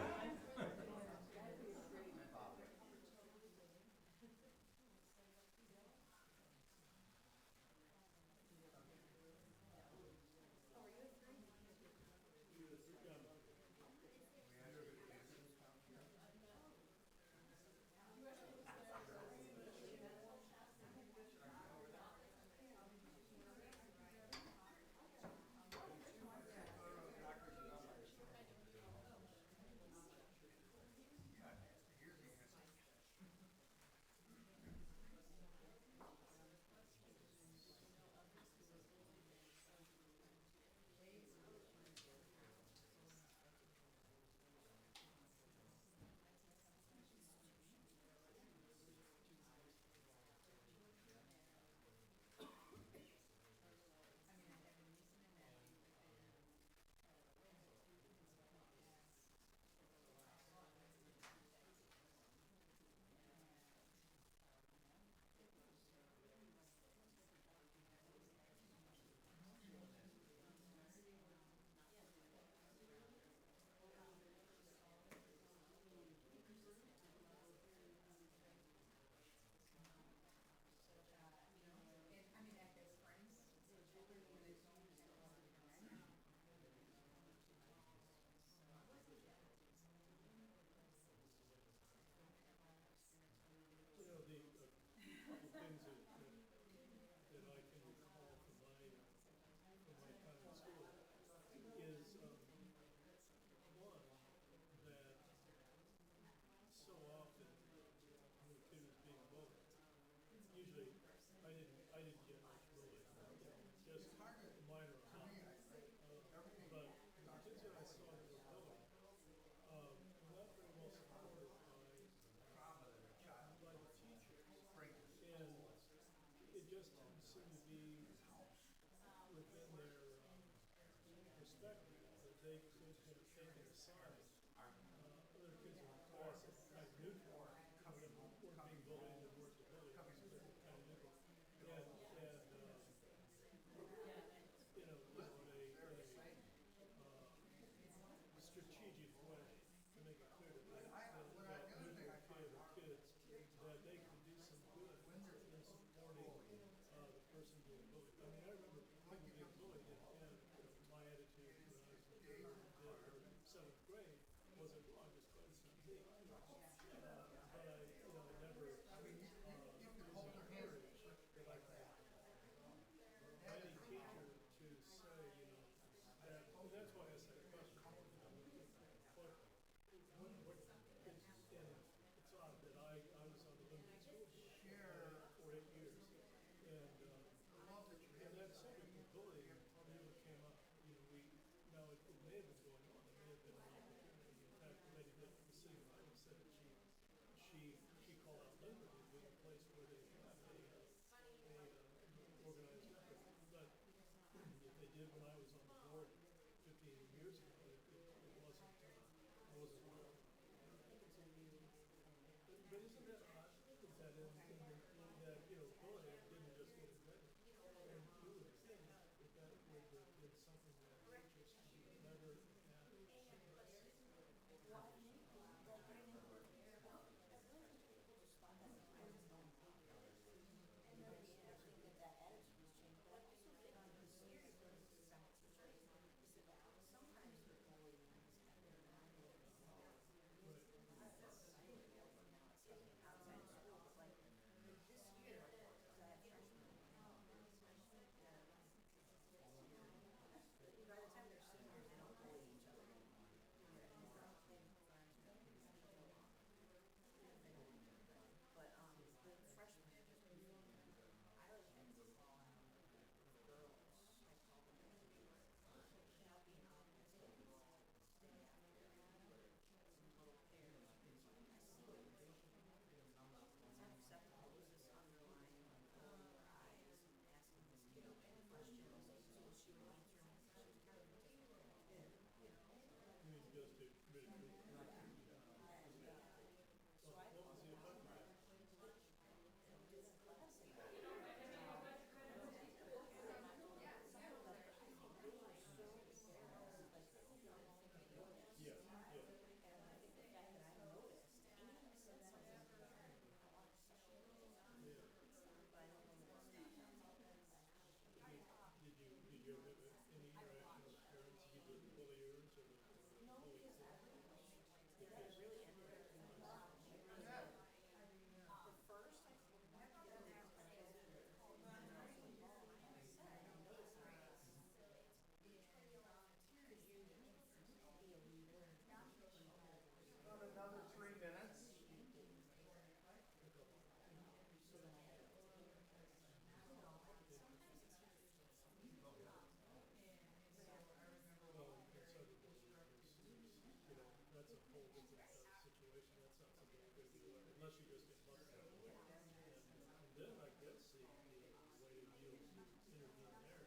unless you just ignore it. And then I guess the way you intervene there is just to go from there.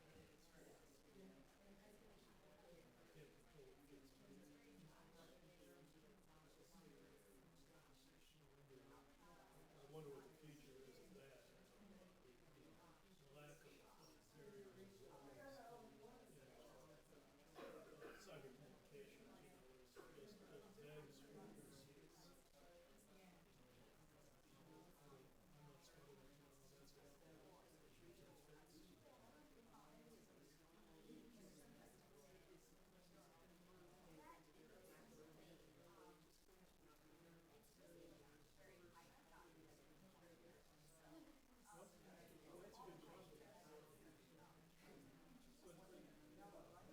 Can't control what kids do. I wonder what the future is of that. The lack of barriers and walls, cyber communications, just begs for receipts. I'm not smart enough to know that's what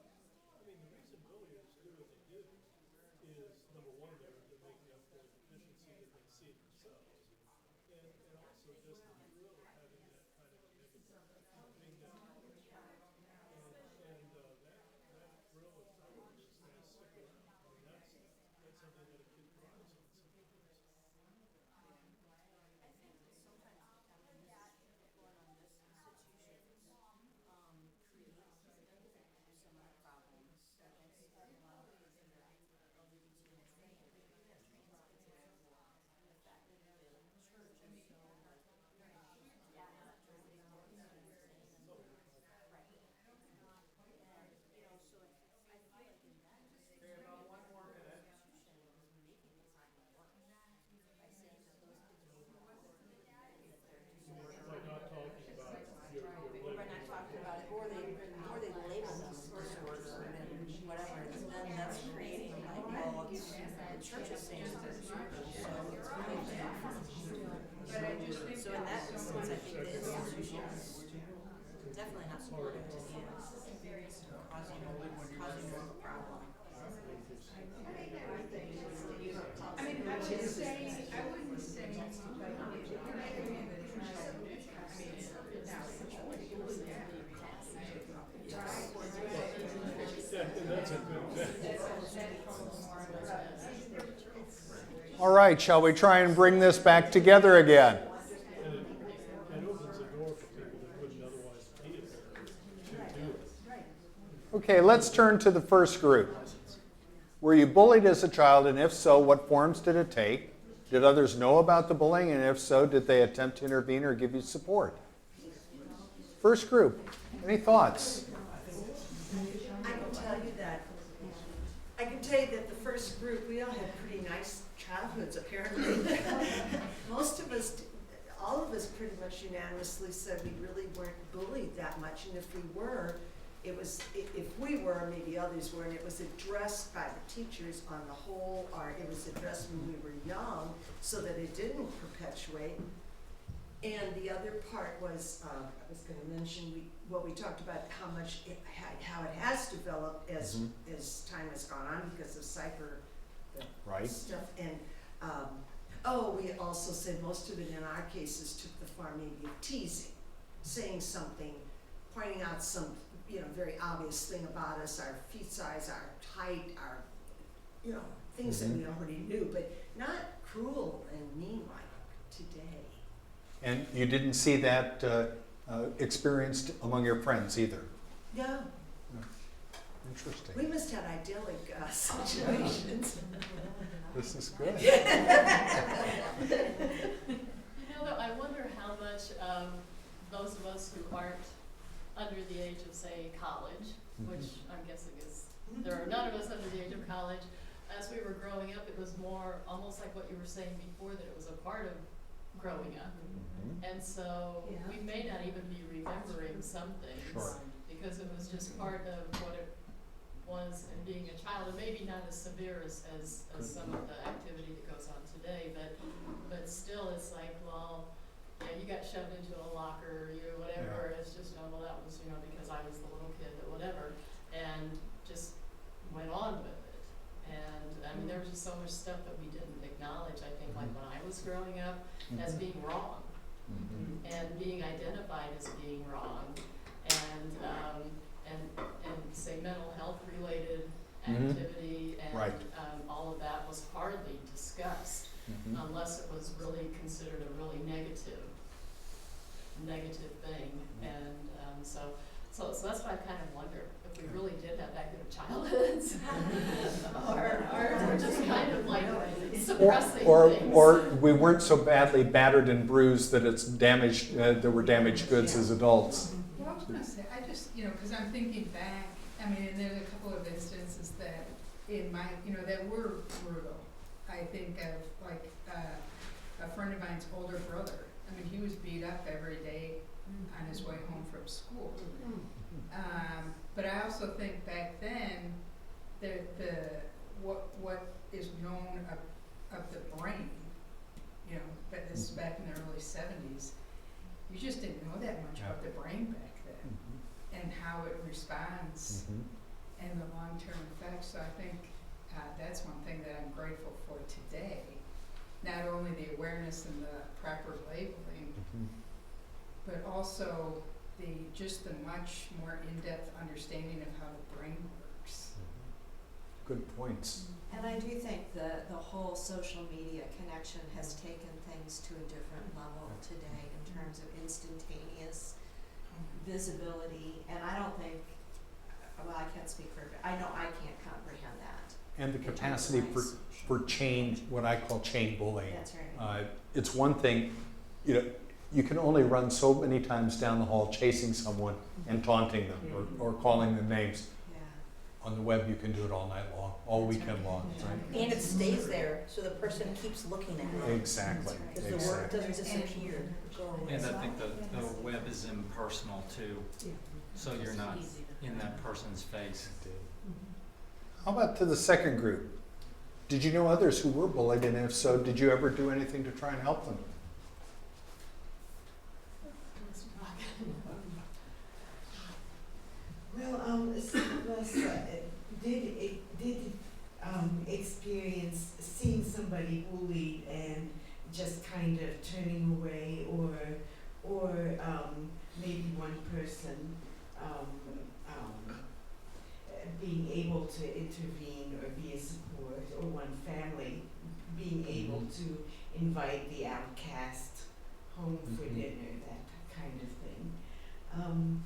I mean, the reason bullies do what they do is, number one, they're making up for the deficiency that they see in themselves. And also just the thrill of having that kind of negative, being that powerful. And that thrill of power is going to stick around. I mean, that's something that a kid thrives on sometimes. I think that sometimes having this going on this institution, creates some of the problems that I see a lot of kids that are LGBT and trans, the fact that the church is so like, yeah, not totally right. And, so I feel like in that institution is making the problem worse by saying that those kids are wrong, that they're disordered. By not talking about your Or by not talking about it, or they label us disordered and whatever, and then that's creating like, well, it's, the church is saying that they're disordered, so it's really bad. So in that instance, I think the institution is definitely not supportive to me, causing more of a problem. I mean, I wouldn't say, Yeah, and that's a good example. All right, shall we try and bring this back together again? And it opens the door for people that wouldn't otherwise be there to do it. Okay, let's turn to the first group. Were you bullied as a child, and if so, what forms did it take? Did others know about the bullying, and if so, did they attempt to intervene or give you support? First group, any thoughts? I can tell you that the first group, we all had pretty nice childhoods, apparently. Most of us, all of us pretty much unanimously said we really weren't bullied that much, and if we were, it was, if we were, maybe others were, and it was addressed by the teachers on the whole, or it was addressed when we were young, so that it didn't perpetuate. And the other part was, I was going to mention, we talked about how much how it has developed as time has gone on because of cyber stuff. And we also said most of it in our cases took the form maybe of teasing, saying something, pointing out some very obvious thing about us, our feet size, our height, our things that we already knew, but not cruel and mean like today. And you didn't see that experienced among your friends either? No. Interesting. We must have idyllic situations. This is good. Though, I wonder how much those of us who aren't under the age of, say, college, which I'm guessing is, there are none of us under the age of college, as we were growing up, it was more almost like what you were saying before, that it was a part of growing up. And so we may not even be remembering some things because it was just part of what it was in being a child, and maybe not as severe as some of the activity that goes on today, but still it's like, well, yeah, you got shoved into a locker, whatever, it's just, well, that was, because I was the little kid, or whatever, and just went on with it. And I mean, there was just so much stuff that we didn't acknowledge, I think, like when I was growing up, as being wrong, and being identified as being wrong, and say mental health related activity, and all of that was hardly discussed. unless it was really considered a really negative thing. And so that's why I kind of wonder if we really did have that good of childhoods, or just kind of like suppressing things. Or we weren't so badly battered and bruised that it's damaged. There were damaged goods as adults. Well, I was gonna say, I just, because I'm thinking back, I mean, and there's a couple of instances that in my, that were brutal. I think of like a friend of mine's older brother. I mean, he was beat up every day on his way home from school. But I also think back then, what is known of the brain, but this is back in the early 70s, you just didn't know that much about the brain back then and how it responds and the long-term effects. So I think that's one thing that I'm grateful for today. Not only the awareness and the proper labeling, but also the much more in-depth understanding of how the brain works. Good points. And I do think the whole social media connection has taken things to a different level today in terms of instantaneous visibility. And I don't think, well, I can't speak for everybody. I know I can't comprehend that. And the capacity for chain, what I call chain bullying. That's right. It's one thing, you can only run so many times down the hall chasing someone and taunting them or calling them names. Yeah. On the web, you can do it all night long, all weekend long, right? And it stays there, so the person keeps looking at it. Exactly. Because the work doesn't disappear. And I think the web is impersonal too, so you're not in that person's face. How about to the second group? Did you know others who were bullied, and if so, did you ever do anything to try and help them? Well, some of us did experience seeing somebody bullied and just kind of turning away, or maybe one person being able to intervene or be a support, or one family being able to invite the outcast home for dinner, that kind of thing.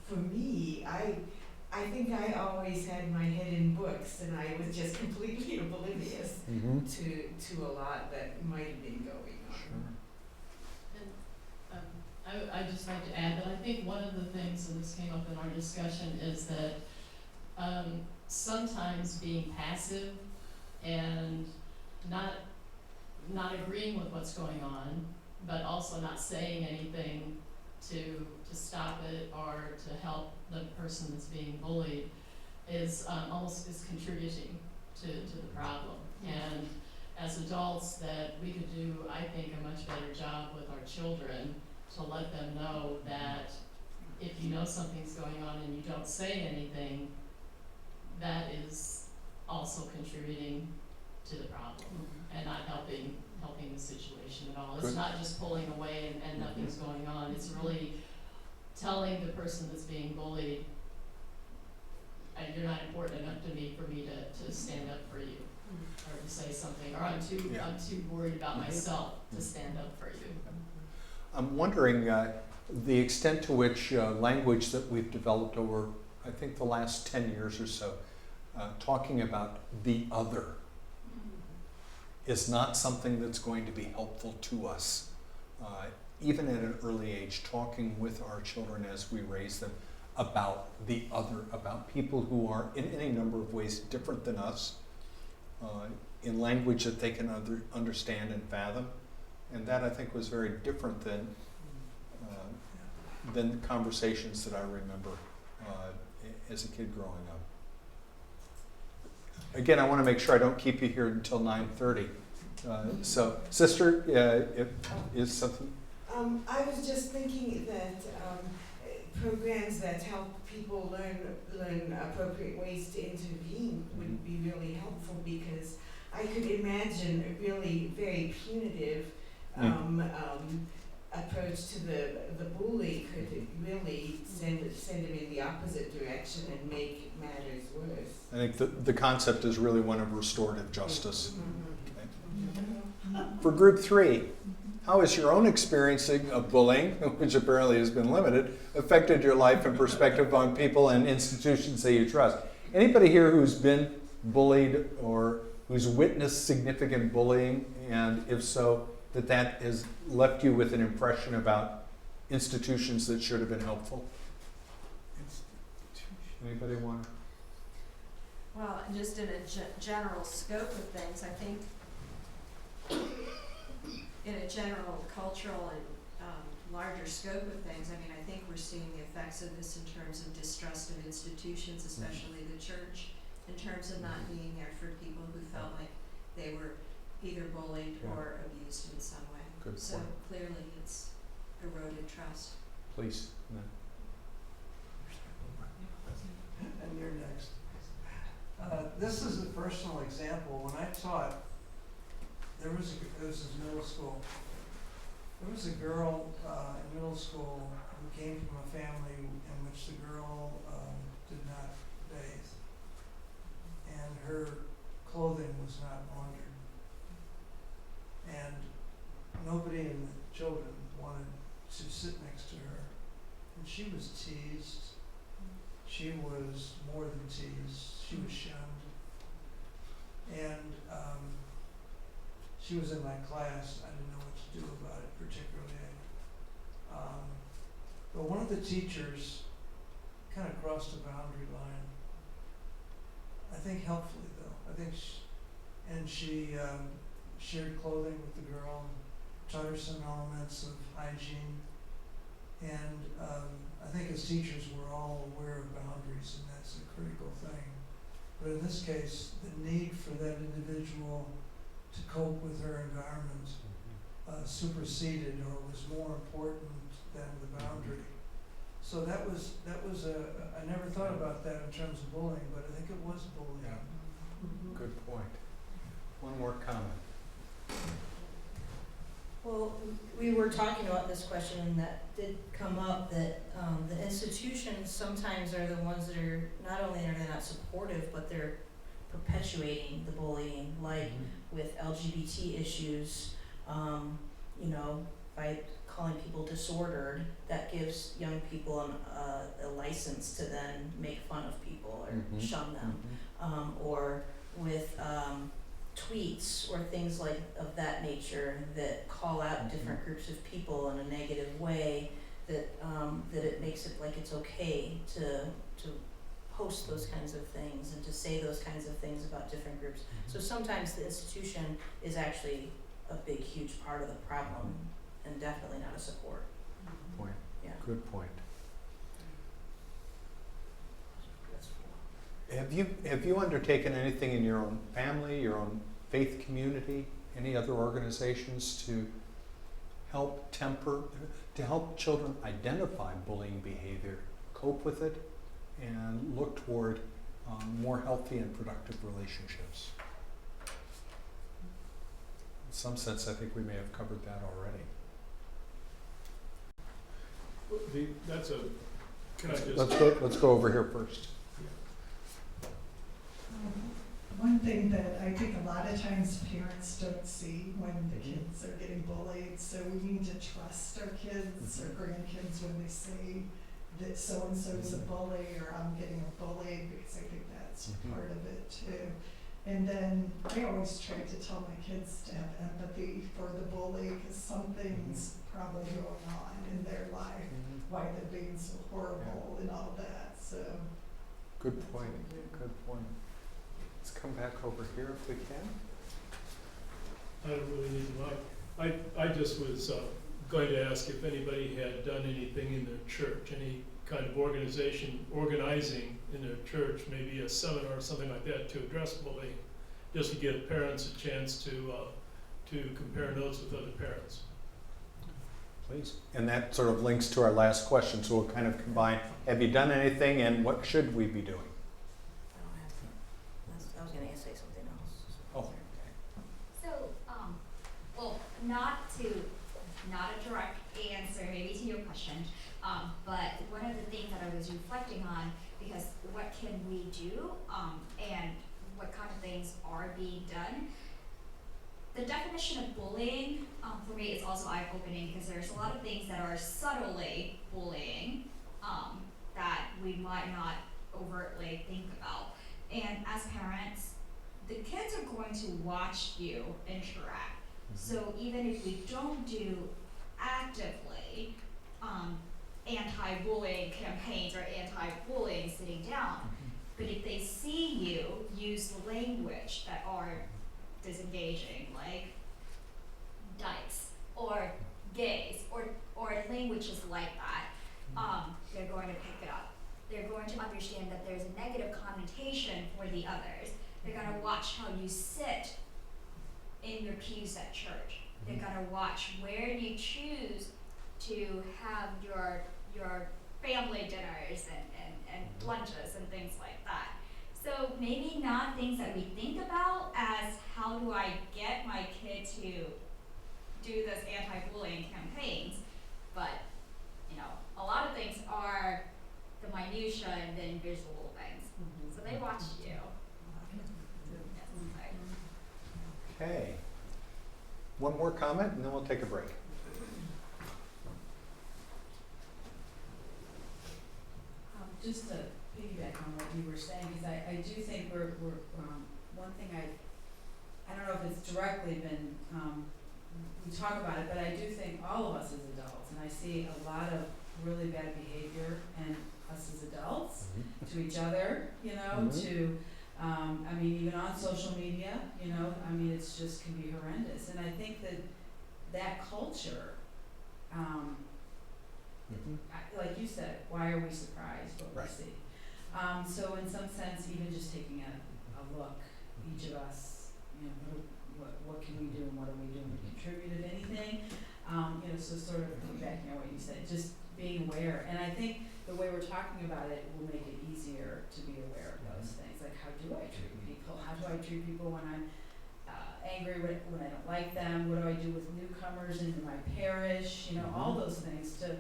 For me, I think I always had my head in books, and I was just completely oblivious to a lot that might have been going on. And I'd just like to add that I think one of the things, and this came up in our discussion, is that sometimes being passive and not agreeing with what's going on, but also not saying anything to stop it or to help the person that's being bullied is contributing to the problem. And as adults, that we could do, I think, a much better job with our children to let them know that if you know something's going on and you don't say anything, that is also contributing to the problem and not helping the situation at all. It's Good. not just pulling away and nothing's going on. It's really telling the person that's being bullied, you're not important enough to me for me to stand up for you or to say something, or I'm too worried about myself to stand up for you. I'm wondering the extent to which language that we've developed over, I think, the last 10 years or so, talking about the other is not something that's going to be helpful to us. Even at an early age, talking with our children as we raise them about the other, about people who are in any number of ways different than us, in language that they can understand and fathom. And that, I think, was very different than the conversations that I remember as a kid growing up. Again, I want to make sure I don't keep you here until 9:30. So, Sister, is something? I was just thinking that programs that help people learn appropriate ways to intervene would be really helpful, because I could imagine a really very punitive approach to the bully could really send him in the opposite direction and make matters worse. I think the concept is really one of restorative justice. Okay. For group 3, how has your own experiencing of bullying, which apparently has been limited, affected your life and perspective on people and institutions that you trust? Anybody here who's been bullied or who's witnessed significant bullying, and if so, that has left you with an impression about institutions that should have been helpful? Anybody want to? Well, just in a general scope of things, I think in a general cultural and larger scope of things, I mean, I think we're seeing the effects of this in terms of distrust of institutions, especially the church, in terms of not being there for people who felt like they were either bullied or abused in some way. Good So point. clearly it's eroded trust. Please. No. And you're next. This is a personal example. When I taught, this is middle school. There was a girl in middle school who came from a family in which the girl did not bathe, and her clothing was not laundered, and nobody in the children wanted to sit next to her, and she was teased. She was more than teased. She was shunned, and she was in my class. I didn't know what to do about it particularly. But one of the teachers kind of crossed a boundary line. I think helpfully though. I think she shared clothing with the girl, taught her some elements of hygiene, and I think as teachers we're all aware of boundaries, and that's a critical thing. But in this case, the need for that individual to cope with her environment superseded or was more important than the boundary. So that was I never thought about that in terms of bullying, but I think it was bullying. Yeah. Good point. One more comment. Well, we were talking about this question and that did come up, that the institutions sometimes are the ones that are, not only are they not supportive, but they're perpetuating the bullying, like with LGBT issues, you know, by calling people disordered, that gives young people a license to then make fun of people or shun them, or with tweets or things like of that nature that call out different groups of people in a negative way, that that it makes it like it's okay to post those kinds of things and to say those kinds of things about different groups. So sometimes the institution is actually a big, huge part of the problem and definitely not a support. Point. Yeah. Good point. Have you undertaken anything in your own family, your own faith community, any other organizations to help help children identify bullying behavior, cope with it, and look toward more healthy and productive relationships? In some sense, I think we may have covered that already. Can I just? Let's go over here first. One thing that I think a lot of times parents don't see when the kids are getting bullied, so we need to trust our kids or grandkids when they say that so-and-so is a bully or I'm getting bullied, because I think that's part of it too. And then I always try to tell my kids to have empathy for the bully, because something's probably going on in their life, why they're being so horrible and all that. So good point. Good point. Let's come back over here if we can. I don't really need the mic. I just was going to ask if anybody had done anything in their church, any kind of organizing in their church, maybe a seminar or something like that to address bullying, just to give parents a chance to compare notes with other parents. Please. And that sort of links to our last question, so we'll kind of combine, have you done anything and what should we be doing? I was gonna say something else. Oh, okay. So, well, not a direct answer maybe to your question, but one of the things that I was reflecting on, because what can we do, and what kind of things are being done, the definition of bullying, for me, is also eye-opening because there's a lot of things that are subtly bullying that we might not overtly think about. And as parents, the kids are going to watch you interact. So even if we don't do actively anti-bullying campaigns or anti-bullying sitting down, but if they see you use language that are disengaging, like dykes or gays or languages like that, they're going to pick it up. They're going to understand that there's a negative connotation for the others. They're going to watch how you sit in your pews at church. They're going to watch where you choose to have your family dinners and lunches and things like that. So maybe not things that we think about as how do I get my kid to do this anti-bullying campaigns, but a lot of things are the minutia and the invisible things. So they watch you. Okay. One more comment and then we'll take a break. Just to piggyback on what you were saying, because I do think we're one thing I don't know if it's directly been, we talk about it, but I do think all of us as adults, and I see a lot of really bad behavior in us as adults, to each other, to, I mean, even on social media, I mean, it's just can be horrendous. And I think that culture, like you said, why are we surprised what we see? So in some sense, even just taking a look, each of us, what can we do and what are we doing to contribute, if anything? So sort of piggybacking on what you said, just being aware. And I think the way we're talking about it will make it easier to be aware of those things. Like, how do I treat people? How do I treat people when I'm angry, when I don't like them? What do I do with newcomers into my parish? All those things to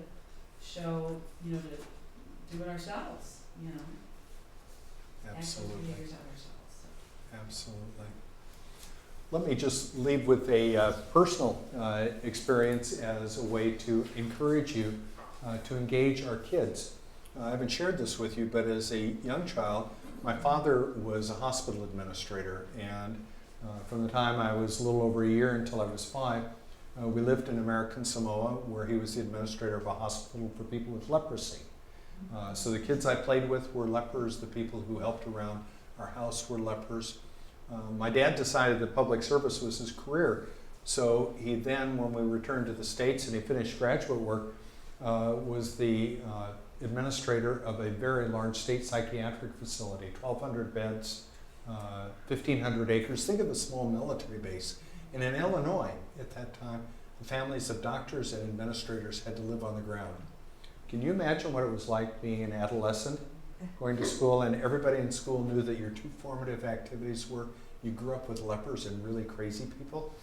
show, to do it ourselves, Absolutely. Active behaviors of ourselves. So. Absolutely. Let me just leave with a personal experience as a way to encourage you to engage our kids. I haven't shared this with you, but as a young child, my father was a hospital administrator, and from the time I was a little over a year until I was 5, we lived in American Samoa, where he was the administrator of a hospital for people with leprosy. So the kids I played with were lepers, the people who helped around our house were lepers. My dad decided that public service was his career, so he then, when we returned to the States and he finished graduate work, was the administrator of a very large state psychiatric facility, 1,200 beds, 1,500 acres. Think of a small military base. And in Illinois, at that time, the families of doctors and administrators had to live on the ground. Can you imagine what it was like being an adolescent, going to school, and everybody in school knew that your two formative activities were you grew up with lepers and really crazy people?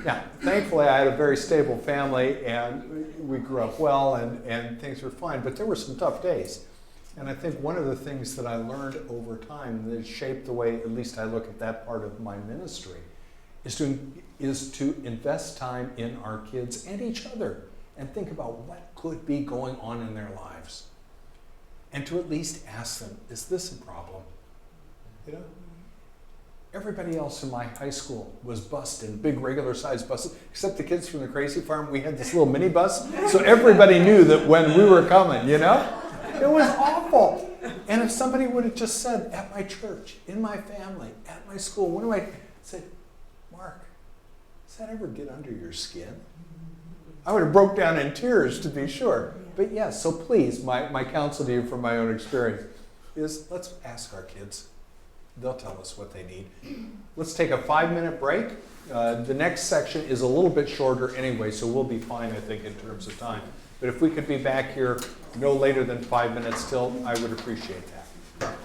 Yeah, thankfully I had a very stable family and we grew up well and things were fine, but there were some tough days. And I think one of the things that I learned over time that shaped the way, at least I look at that part of my ministry, is to invest time in our kids and each other and think about what could be going on in their lives. And to at least ask them, is this a problem? Everybody else in my high school was bused in big regular sized buses, except the kids from the Crazy Farm. We had this little mini bus, so everybody knew that when we were coming, It was awful. And if somebody would have just said, at my church, in my family, at my school, what do I say? Mark, does that ever get under your skin? I would have broke down in tears, to be sure. But yes, so please, my counsel to you from my own experience is let's ask our kids. They'll tell us what they need. Let's take a 5-minute break. The next section is a little bit shorter anyway, so we'll be fine, I think, in terms of time. But if we could be back here no later than 5 minutes till, I would appreciate that.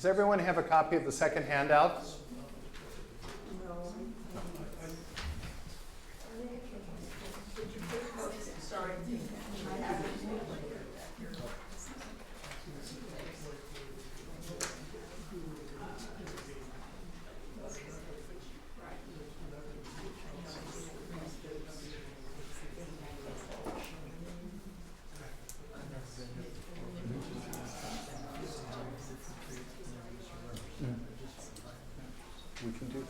Does everyone have a copy of the second handout? We can do that.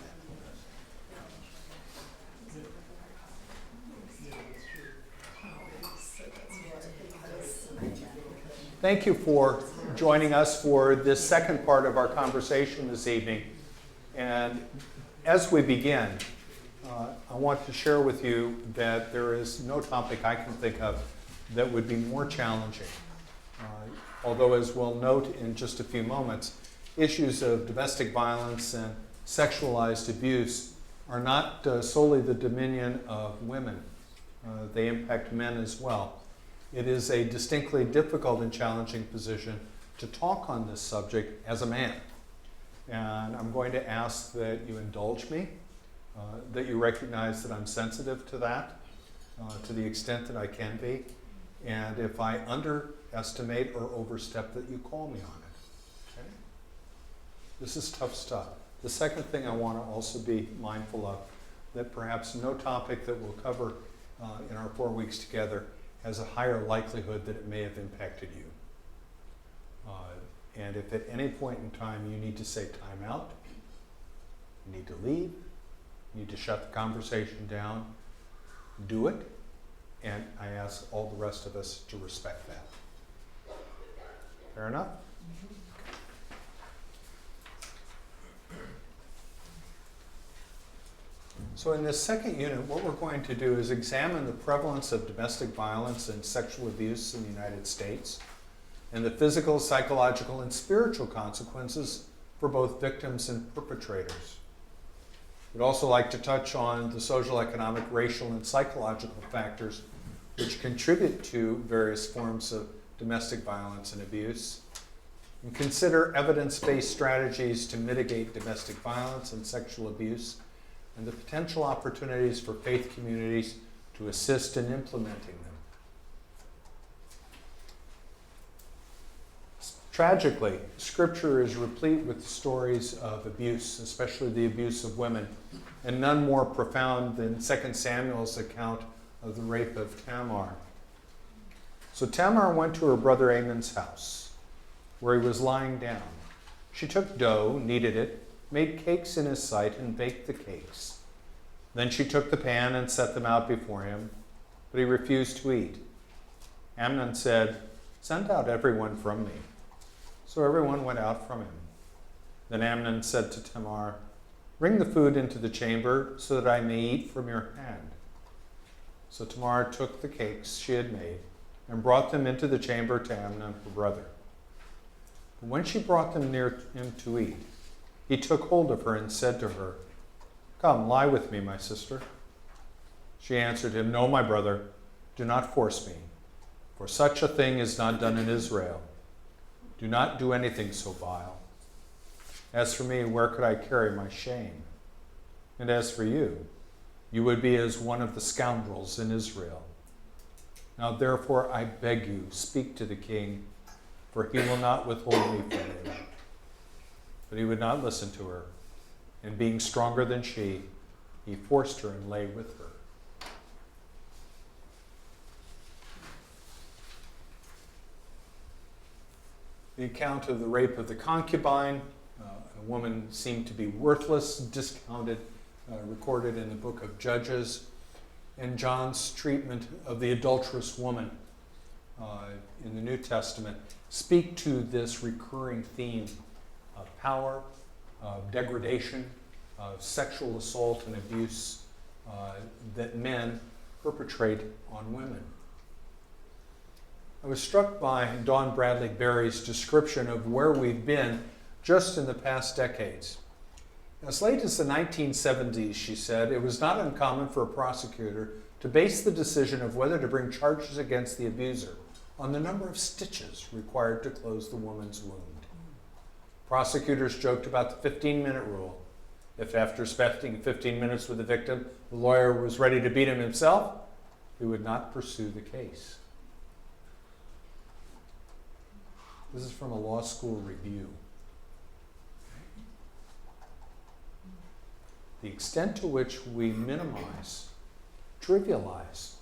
Thank you for joining us for this second part of our conversation this evening. And as we begin, I want to share with you that there is no topic I can think of that would be more challenging. Although, as we'll note in just a few moments, issues of domestic violence and sexualized abuse are not solely the dominion of women. They impact men as well. It is a distinctly difficult and challenging position to talk on this subject as a man. And I'm going to ask that you indulge me, that you recognize that I'm sensitive to that, to the extent that I can be. And if I underestimate or overstep, that you call me on it. Okay? This is tough stuff. The second thing I want to also be mindful of, that perhaps no topic that we'll cover in our 4 weeks together has a higher likelihood that it may have impacted you. And if at any point in time you need to say time out, you need to leave, you need to shut the conversation down, do it. And I ask all the rest of us to respect that. Fair enough? So in this second unit, what we're going to do is examine the prevalence of domestic violence and sexual abuse in the United States and the physical, psychological, and spiritual consequences for both victims and perpetrators. We'd also like to touch on the social, economic, racial, and psychological factors which contribute to various forms of domestic violence and abuse, and consider evidence-based strategies to mitigate domestic violence and sexual abuse, and the potential opportunities for faith communities to assist in implementing them. Tragically, Scripture is replete with stories of abuse, especially the abuse of women, and none more profound than 2 Samuel's account of the rape of Tamar. So Tamar went to her brother Amnon's house, where he was lying down. She took dough, kneaded it, made cakes in his sight, and baked the cakes. Then she took the pan and set them out before him, but he refused to eat. Amnon said, "Send out everyone from me." So everyone went out from him. Then Amnon said to Tamar, "Bring the food into the chamber so that I may eat from your hand." So Tamar took the cakes she had made and brought them into the chamber to Amnon, her brother. But when she brought them near him to eat, he took hold of her and said to her, "Come, lie with me, my sister." She answered him, "No, my brother, do not force me, for such a thing is not done in Israel. Do not do anything so vile. As for me, where could I carry my shame? And as for you, you would be as one of the scoundrels in Israel. Now therefore I beg you, speak to the king, for he will not withhold me from you." But he would not listen to her, and being stronger than she, he forced her and lay with her. The account of the rape of the concubine, a woman seemed to be worthless, discounted, recorded in the book of Judges, and John's treatment of the adulterous woman in the New Testament speak to this recurring theme of power, of degradation, of sexual assault and abuse that men perpetrate on women. I was struck by Dawn Bradley Berry's description of where we've been just in the past decades. As late as the 1970s, she said, it was not uncommon for a prosecutor to base the decision of whether to bring charges against the abuser on the number of stitches required to close the woman's wound. Prosecutors joked about the 15-minute rule. If after spending 15 minutes with the victim, the lawyer was ready to beat him himself, he would not pursue the case. This is from a law school review. The extent to which we minimize, trivialize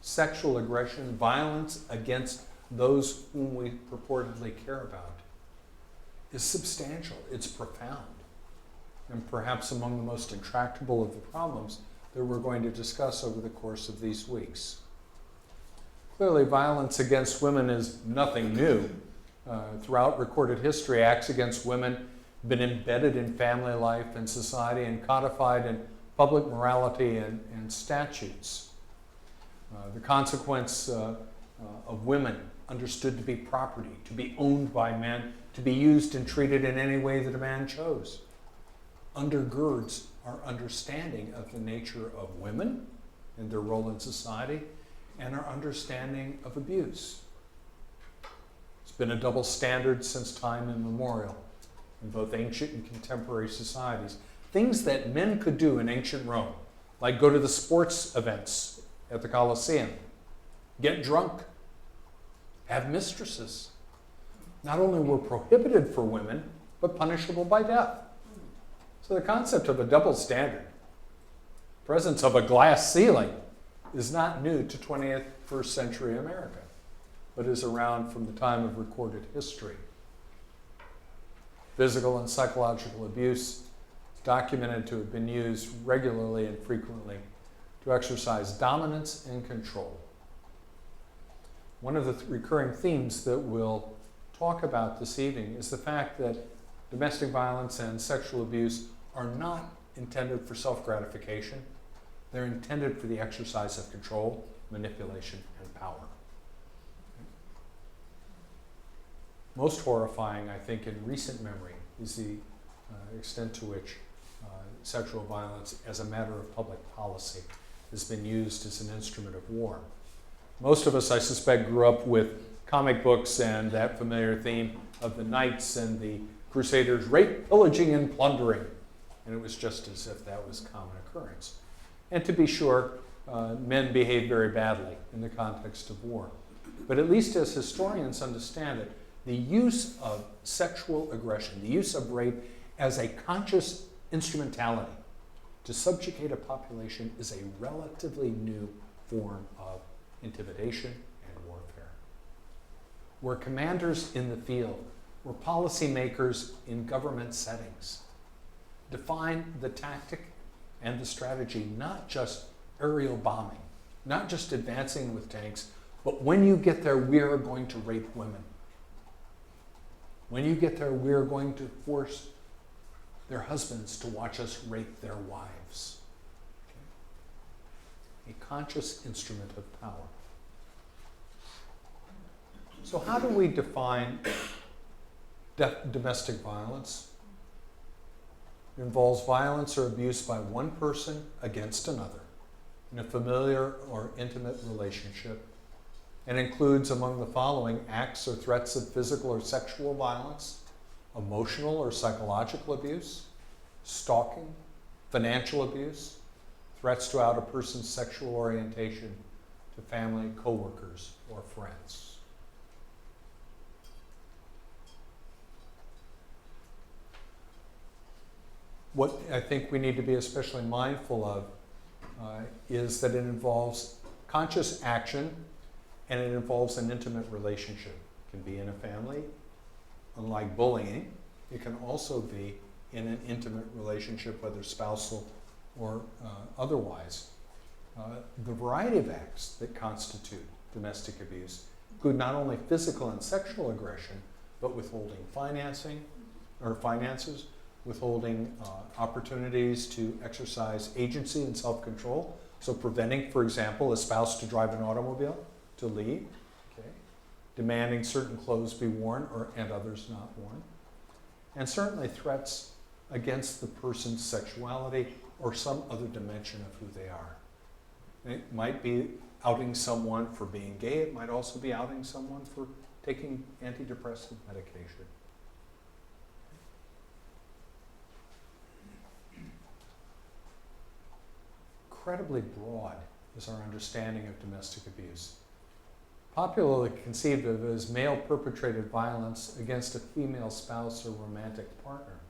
sexual aggression, violence against those whom we purportedly care about is substantial. It's profound. And perhaps among the most intractable of the problems that we're going to discuss over the course of these weeks. Clearly, violence against women is nothing new. Throughout recorded history, acts against women have been embedded in family life and society and codified in public morality and statutes. The consequence of women understood to be property, to be owned by men, to be used and treated in any way that a man chose, undergirds our understanding of the nature of women and their role in society and our understanding of abuse. It's been a double standard since time immemorial in both ancient and contemporary societies. Things that men could do in ancient Rome, like go to the sports events at the Colosseum, get drunk, have mistresses, not only were prohibited for women, but punishable by death. So the concept of a double standard, presence of a glass ceiling, is not new to 21st century America, but is around from the time of recorded history. Physical and psychological abuse is documented to have been used regularly and frequently to exercise dominance and control. One of the recurring themes that we'll talk about this evening is the fact that domestic violence and sexual abuse are not intended for self-gratification. They're intended for the exercise of control, manipulation, and power. Most horrifying, I think, in recent memory is the extent to which sexual violence as a matter of public policy has been used as an instrument of war. Most of us, I suspect, grew up with comic books and that familiar theme of the knights and the crusaders, rape, pillaging, and plundering. And it was just as if that was a common occurrence. And to be sure, men behaved very badly in the context of war. But at least as historians understand it, the use of sexual aggression, the use of rape as a conscious instrumentality to subjugate a population is a relatively new form of intimidation and warfare. We're commanders in the field, we're policymakers in government settings. Define the tactic and the strategy, not just aerial bombing, not just advancing with tanks, but when you get there, we are going to rape women. When you get there, we are going to force their husbands to watch us rape their wives. Okay? A conscious instrument of power. So how do we define domestic violence? It involves violence or abuse by one person against another in a familiar or intimate relationship, and includes among the following acts or threats of physical or sexual violence, emotional or psychological abuse, stalking, financial abuse, threats to out a person's sexual orientation to family, coworkers, or friends. What I think we need to be especially mindful of is that it involves conscious action and it involves an intimate relationship. It can be in a family. Unlike bullying, it can also be in an intimate relationship, whether spousal or otherwise. The variety of acts that constitute domestic abuse include not only physical and sexual aggression, but withholding finances, withholding opportunities to exercise agency and self-control. So preventing, for example, a spouse to drive an automobile, to leave, okay? Demanding certain clothes be worn and others not worn. And certainly threats against the person's sexuality or some other dimension of who they are. It might be outing someone for being gay. It might also be outing someone for taking antidepressant medication. incredibly broad is our understanding of domestic abuse. Popularly conceived of as male-perpetrated violence against a female spouse or romantic partner.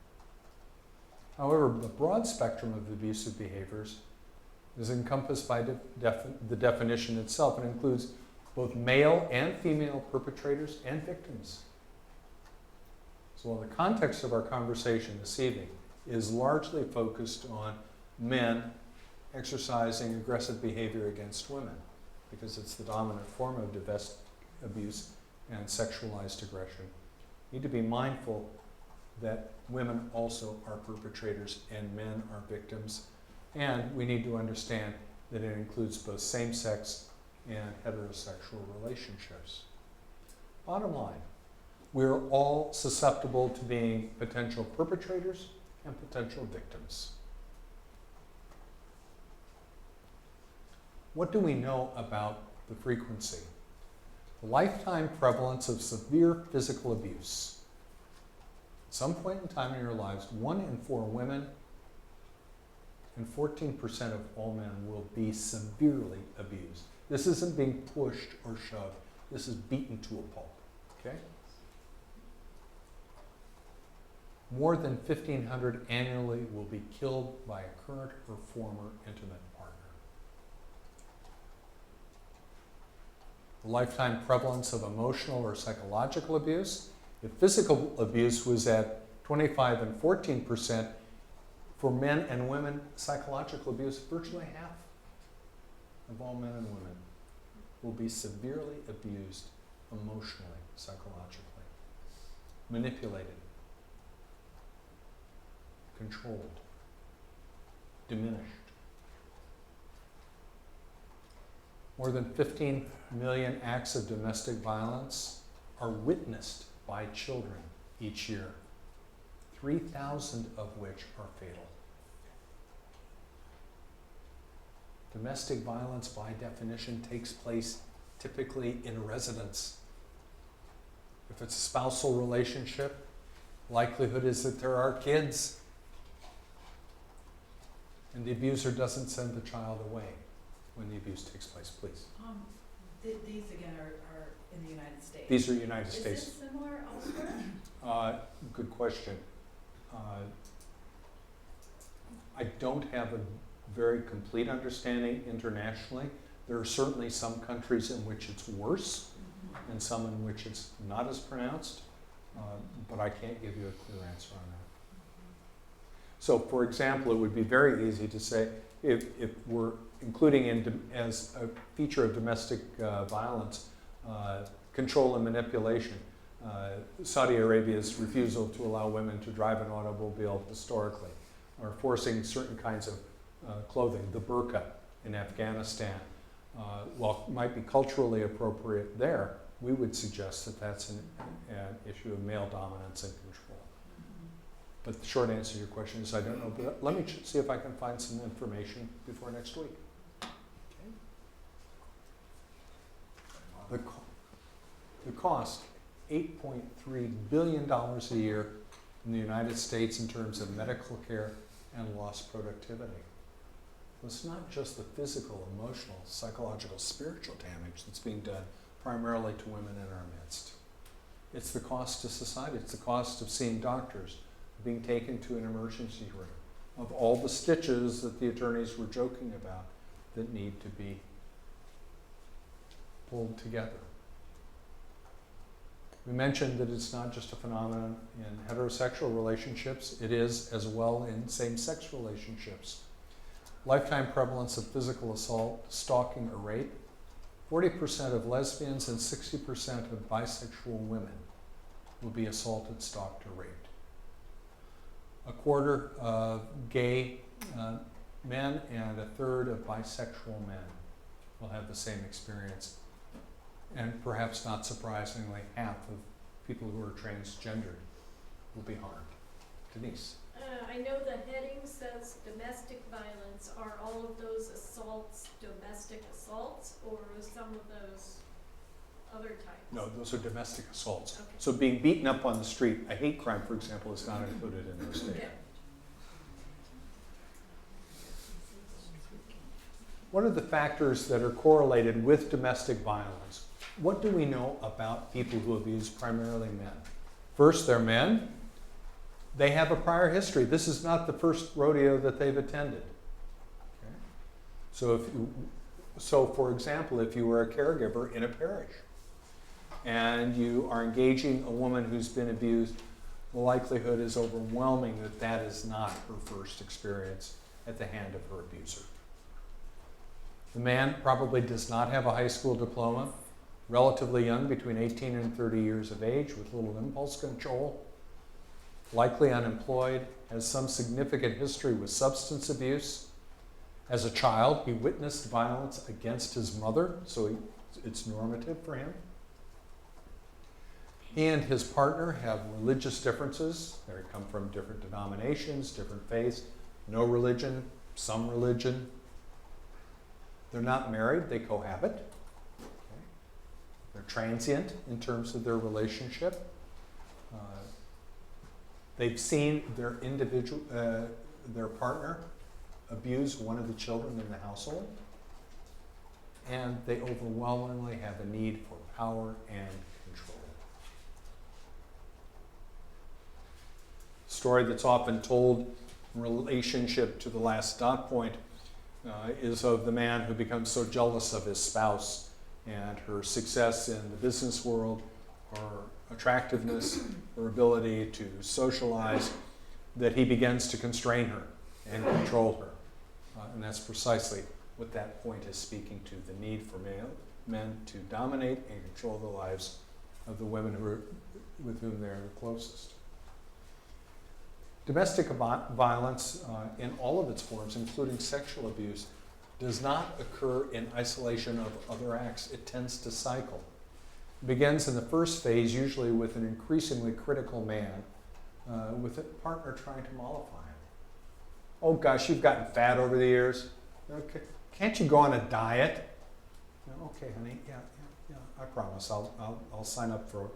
However, the broad spectrum of abusive behaviors is encompassed by the definition itself and includes both male and female perpetrators and victims. So while the context of our conversation this evening is largely focused on men exercising aggressive behavior against women, because it's the dominant form of domestic abuse and sexualized aggression, we need to be mindful that women also are perpetrators and men are victims, and we need to understand that it includes both same-sex and heterosexual relationships. Bottom line, we're all susceptible to being potential perpetrators and potential victims. What do we know about the frequency? The lifetime prevalence of severe physical abuse. At some point in time in your lives, 1 in 4 women and 14% of all men will be severely abused. This isn't being pushed or shoved. This is beaten to a pulp, okay? More than 1,500 annually will be killed by a current or former intimate partner. The lifetime prevalence of emotional or psychological abuse. If physical abuse was at 25 and 14%, for men and women, psychological abuse, virtually half of all men and women will be severely abused emotionally, psychologically, manipulated, controlled, diminished. More than 15 million acts of domestic violence are witnessed by children each year, 3,000 of which are fatal. Domestic violence, by definition, takes place typically in a residence. If it's a spousal relationship, likelihood is that there are kids, and the abuser doesn't send the child away when the abuse takes place. Please. These again are in the United States. These are United States. Is this similar elsewhere? Good question. I don't have a very complete understanding internationally. There are certainly some countries in which it's worse and some in which it's not as pronounced, but I can't give you a clear answer on that. So, for example, it would be very easy to say, if we're including as a feature of domestic violence, control and manipulation, Saudi Arabia's refusal to allow women to drive an automobile historically, or forcing certain kinds of clothing, the burqa in Afghanistan, while it might be culturally appropriate there, we would suggest that that's an issue of male dominance and control. But the short answer to your question is I don't know, but let me see if I can find some information before next week. Okay. The cost, $8.3 billion a year in the United States in terms of medical care and lost productivity. It's not just the physical, emotional, psychological, spiritual damage that's being done primarily to women in our midst. It's the cost to society. It's the cost of seeing doctors, being taken to an emergency room, of all the stitches that the attorneys were joking about that need to be pulled together. We mentioned that it's not just a phenomenon in heterosexual relationships, it is as well in same-sex relationships. Lifetime prevalence of physical assault, stalking, or rape. 40% of lesbians and 60% of bisexual women will be assaulted, stalked, or raped. A quarter of gay men and a third of bisexual men will have the same experience. And perhaps not surprisingly, half of people who are transgendered will be harmed. Denise. I know the heading says domestic violence. Are all of those assaults domestic assaults, or some of those other types? No, those are domestic assaults. Okay. So being beaten up on the street, a hate crime, for example, is not included in those data. Okay. What are the factors that are correlated with domestic violence? What do we know about people who abuse primarily men? First, they're men. They have a prior history. This is not the first rodeo that they've attended. Okay? So for example, if you were a caregiver in a parish and you are engaging a woman who's been abused, the likelihood is overwhelming that that is not her first experience at the hand of her abuser. The man probably does not have a high school diploma, relatively young, between 18 and 30 years of age, with little impulse control, likely unemployed, has some significant history with substance abuse. As a child, he witnessed violence against his mother, so it's normative for him. He and his partner have religious differences. They come from different denominations, different faiths, no religion, some religion. They're not married, they cohabit. Okay. They're transient in terms of their relationship. They've seen their partner abuse one of the children in the household, and they overwhelmingly have a need for power and control. Story that's often told in relationship to the last dot point is of the man who becomes so jealous of his spouse and her success in the business world, or attractiveness, or ability to socialize, that he begins to constrain her and control her. And that's precisely what that point is speaking to, the need for men to dominate and control the lives of the women with whom they're the closest. Domestic violence in all of its forms, including sexual abuse, does not occur in isolation of other acts. It tends to cycle. It begins in the first phase, usually with an increasingly critical man, with a partner trying to mollify him. Oh gosh, you've gotten fat over the years. Okay. Can't you go on a diet? Okay, honey, yeah, I promise. I'll sign up for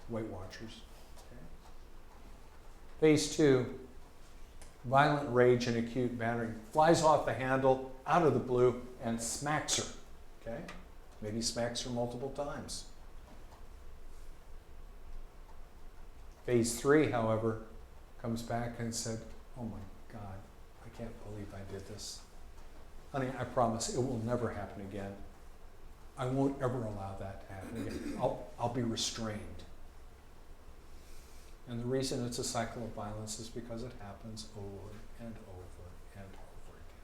Weight Watchers. Okay. Phase 2, violent rage and acute battering. Flies off the handle, out of the blue, and smacks her. Okay? Maybe smacks her multiple times. Phase 3, however, comes back and said, oh my God, I can't believe I did this. Honey, I promise it will never happen again. I won't ever allow that to happen again. I'll be restrained. And the reason it's a cycle of violence is because it happens over and over and over again.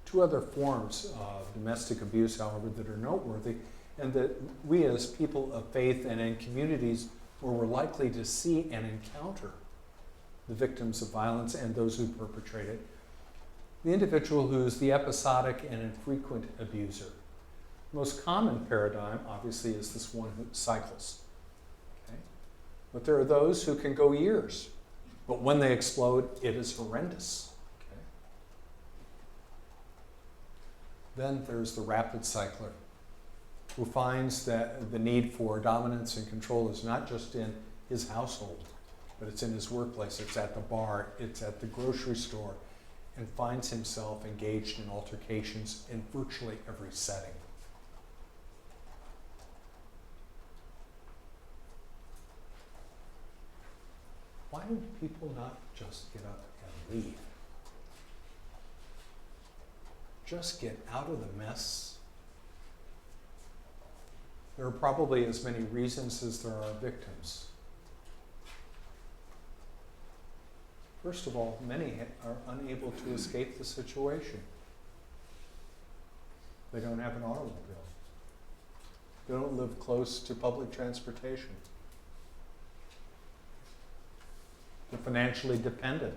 Two other forms of domestic abuse, however, that are noteworthy, and that we as people of faith and in communities where we're likely to see and encounter the victims of violence and those who perpetrate it. The individual who's the episodic and infrequent abuser. The most common paradigm, obviously, is this one who cycles. Okay? But there are those who can go years, but when they explode, it is horrendous. Okay? Then there's the rapid cycler, who finds that the need for dominance and control is not just in his household, but it's in his workplace, it's at the bar, it's at the grocery store, and finds himself engaged in altercations in virtually every setting. Why do people not just get up and leave? Just get out of the mess. There are probably as many reasons as there are victims. First of all, many are unable to escape the situation. They don't have an automobile. They don't live close to public transportation. They're financially dependent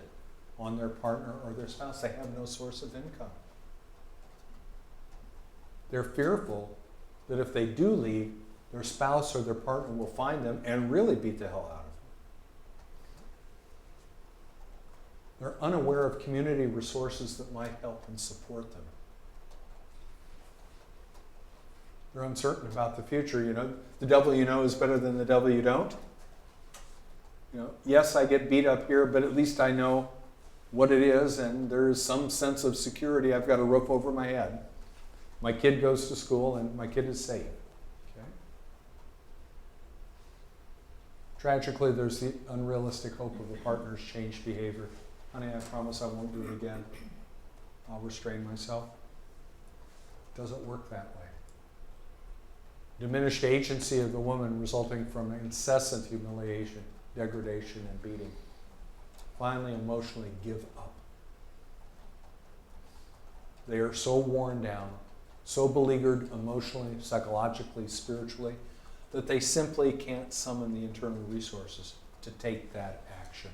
on their partner or their spouse. They have no source of income. They're fearful that if they do leave, their spouse or their partner will find them and really beat the hell out of them. They're unaware of community resources that might help and support them. They're uncertain about the future. You know, the devil you know is better than the devil you don't. You know, yes, I get beat up here, but at least I know what it is, and there is some sense of security. I've got a roof over my head. My kid goes to school, and my kid is safe. Okay? Tragically, there's the unrealistic hope of a partner's changed behavior. Honey, I promise I won't do it again. I'll restrain myself. It doesn't work that way. Diminished agency of the woman resulting from incessant humiliation, degradation, and beating. Finally, emotionally give up. They are so worn down, so beleaguered emotionally, psychologically, spiritually, that they simply can't summon the internal resources to take that action.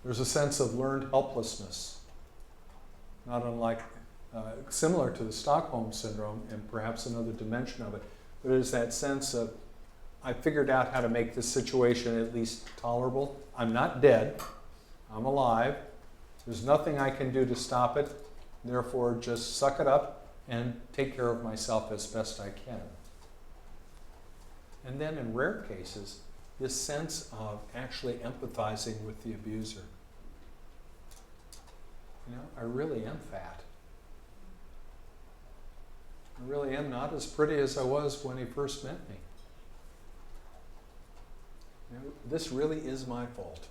There's a sense of learned helplessness, not unlike, similar to the Stockholm Syndrome, and perhaps another dimension of it. But it is that sense of, I figured out how to make this situation at least tolerable. I'm not dead. I'm alive. There's nothing I can do to stop it. Therefore, just suck it up and take care of myself as best I can. And then in rare cases, this sense of actually empathizing with the abuser. You know, I really am fat. I really am not as pretty as I was when he first met me. You know, this really is my fault.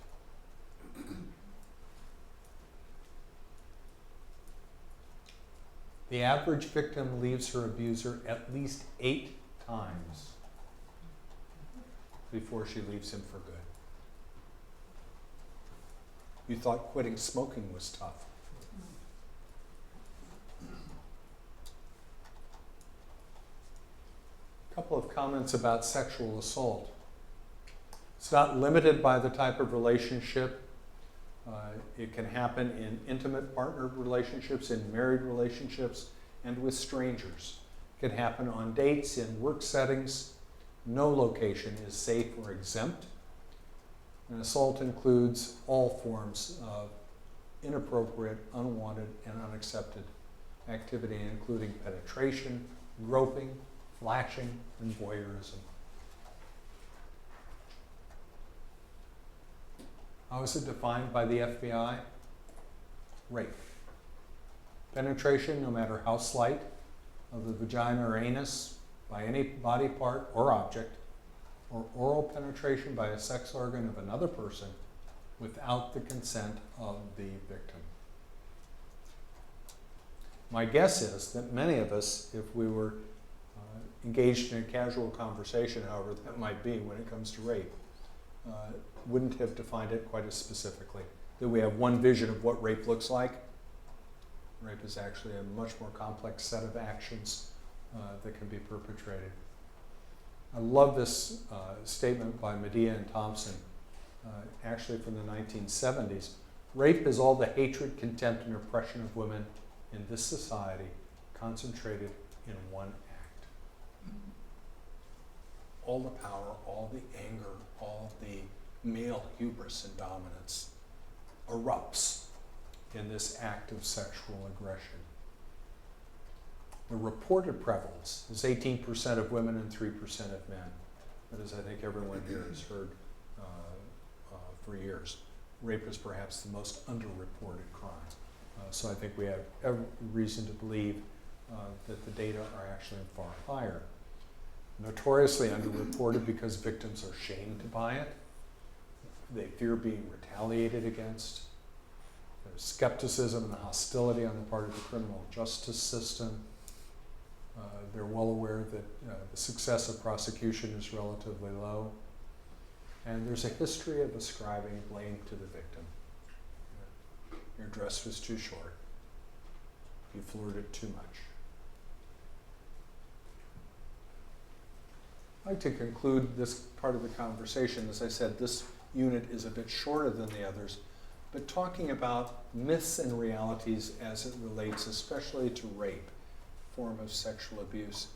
The average victim leaves her abuser at least 8 times before she leaves him for good. You thought quitting smoking was tough. A couple of comments about sexual assault. It's not limited by the type of relationship. It can happen in intimate partner relationships, in married relationships, and with strangers. It can happen on dates, in work settings. No location is safe or exempt. And assault includes all forms of inappropriate, unwanted, and unaccepted activity, including penetration, groping, flashing, and voyeurism. How is it defined by the FBI? Rape. Penetration, no matter how slight, of the vagina or anus by any body part or object, or oral penetration by a sex organ of another person without the consent of the victim. My guess is that many of us, if we were engaged in a casual conversation, however that might be when it comes to rape, wouldn't have defined it quite as specifically. That we have one vision of what rape looks like. Rape is actually a much more complex set of actions that can be perpetrated. I love this statement by Medea and Thompson, actually from the 1970s. Rape is all the hatred, contempt, and oppression of women in this society concentrated in one act. All the power, all the anger, all the male hubris and dominance erupts in this act of sexual aggression. The reported prevalence is 18% of women and 3% of men. That is, I think everyone here has heard for years. Rape is perhaps the most underreported crime. So I think we have every reason to believe that the data are actually far higher. Notoriously underreported because victims are shamed by it. They fear being retaliated against. There's skepticism and hostility on the part of the criminal justice system. They're well aware that the success of prosecution is relatively low. And there's a history of ascribing blame to the victim. Your dress was too short. You flirted too much. I'd like to conclude this part of the conversation. As I said, this unit is a bit shorter than the others, but talking about myths and realities as it relates especially to rape, form of sexual abuse,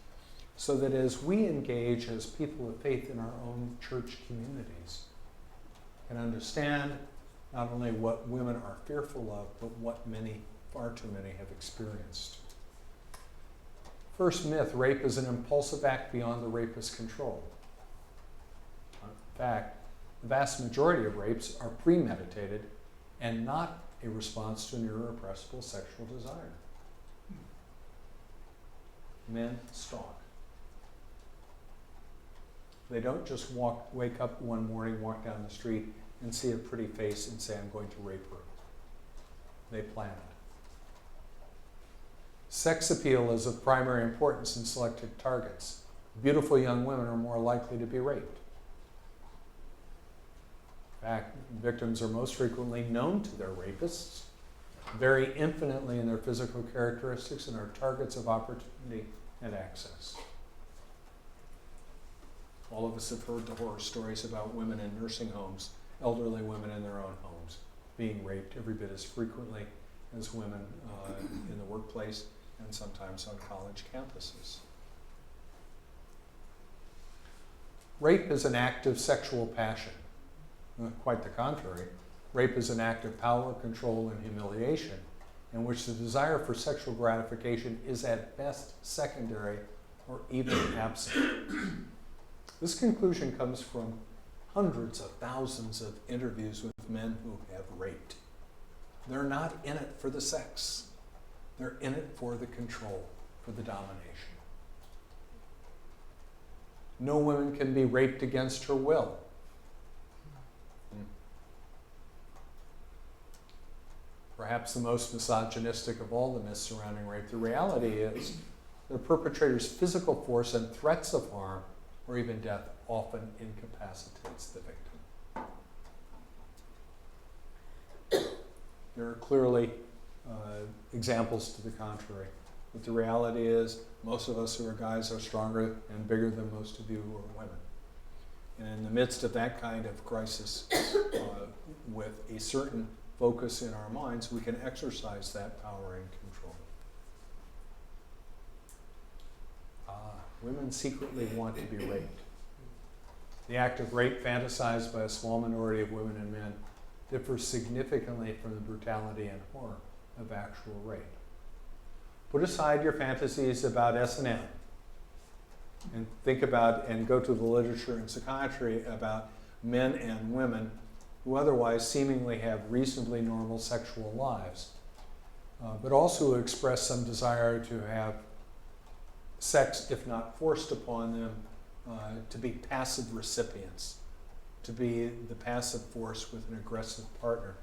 so that as we engage as people of faith in our own church communities, can understand not only what women are fearful of, but what many, far too many, have experienced. First myth, rape is an impulsive act beyond the rapist's control. In fact, the vast majority of rapes are premeditated and not a response to an irrepressible sexual desire. Men stalk. They don't just wake up one morning, walk down the street, and see a pretty face and say, I'm going to rape her. They plan it. Sex appeal is of primary importance in selected targets. Beautiful young women are more likely to be raped. In fact, victims are most frequently known to their rapists, vary infinitely in their physical characteristics, and are targets of opportunity and access. All of us have heard the horror stories about women in nursing homes, elderly women in their own homes, being raped every bit as frequently as women in the workplace and sometimes on college campuses. Rape is an act of sexual passion. Quite the contrary. Rape is an act of power, control, and humiliation, in which the desire for sexual gratification is at best secondary or even absent. This conclusion comes from hundreds of thousands of interviews with men who have raped. They're not in it for the sex. They're in it for the control, for the domination. No woman can be raped against her will. Perhaps the most misogynistic of all the myths surrounding rape, the reality is the perpetrator's physical force and threats of harm or even death often incapacitates the victim. There are clearly examples to the contrary, but the reality is most of us who are guys are stronger and bigger than most of you who are women. And in the midst of that kind of crisis, with a certain focus in our minds, we can exercise that power and control. Women secretly want to be raped. The act of rape fantasized by a small minority of women and men differs significantly from the brutality and horror of actual rape. Put aside your fantasies about S&M and think about and go to the literature in psychiatry about men and women who otherwise seemingly have reasonably normal sexual lives, but also express some desire to have sex, if not forced upon them, to be passive recipients, to be the passive force with an aggressive partner.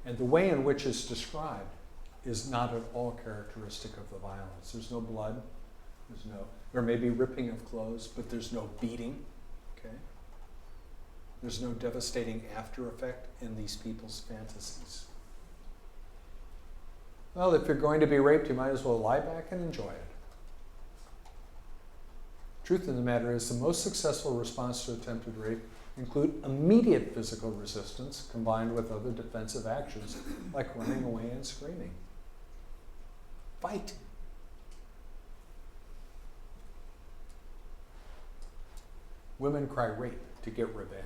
And the way in which it's described is not at all characteristic of the violence. There's no blood, there may be ripping of clothes, but there's no beating, okay? There's no devastating after effect in these people's fantasies. Well, if you're going to be raped, you might as well lie back and enjoy it. Truth of the matter is, the most successful response to attempted rape include immediate physical resistance combined with other defensive actions like running away and screaming. Fight. Women cry rape to get revenge.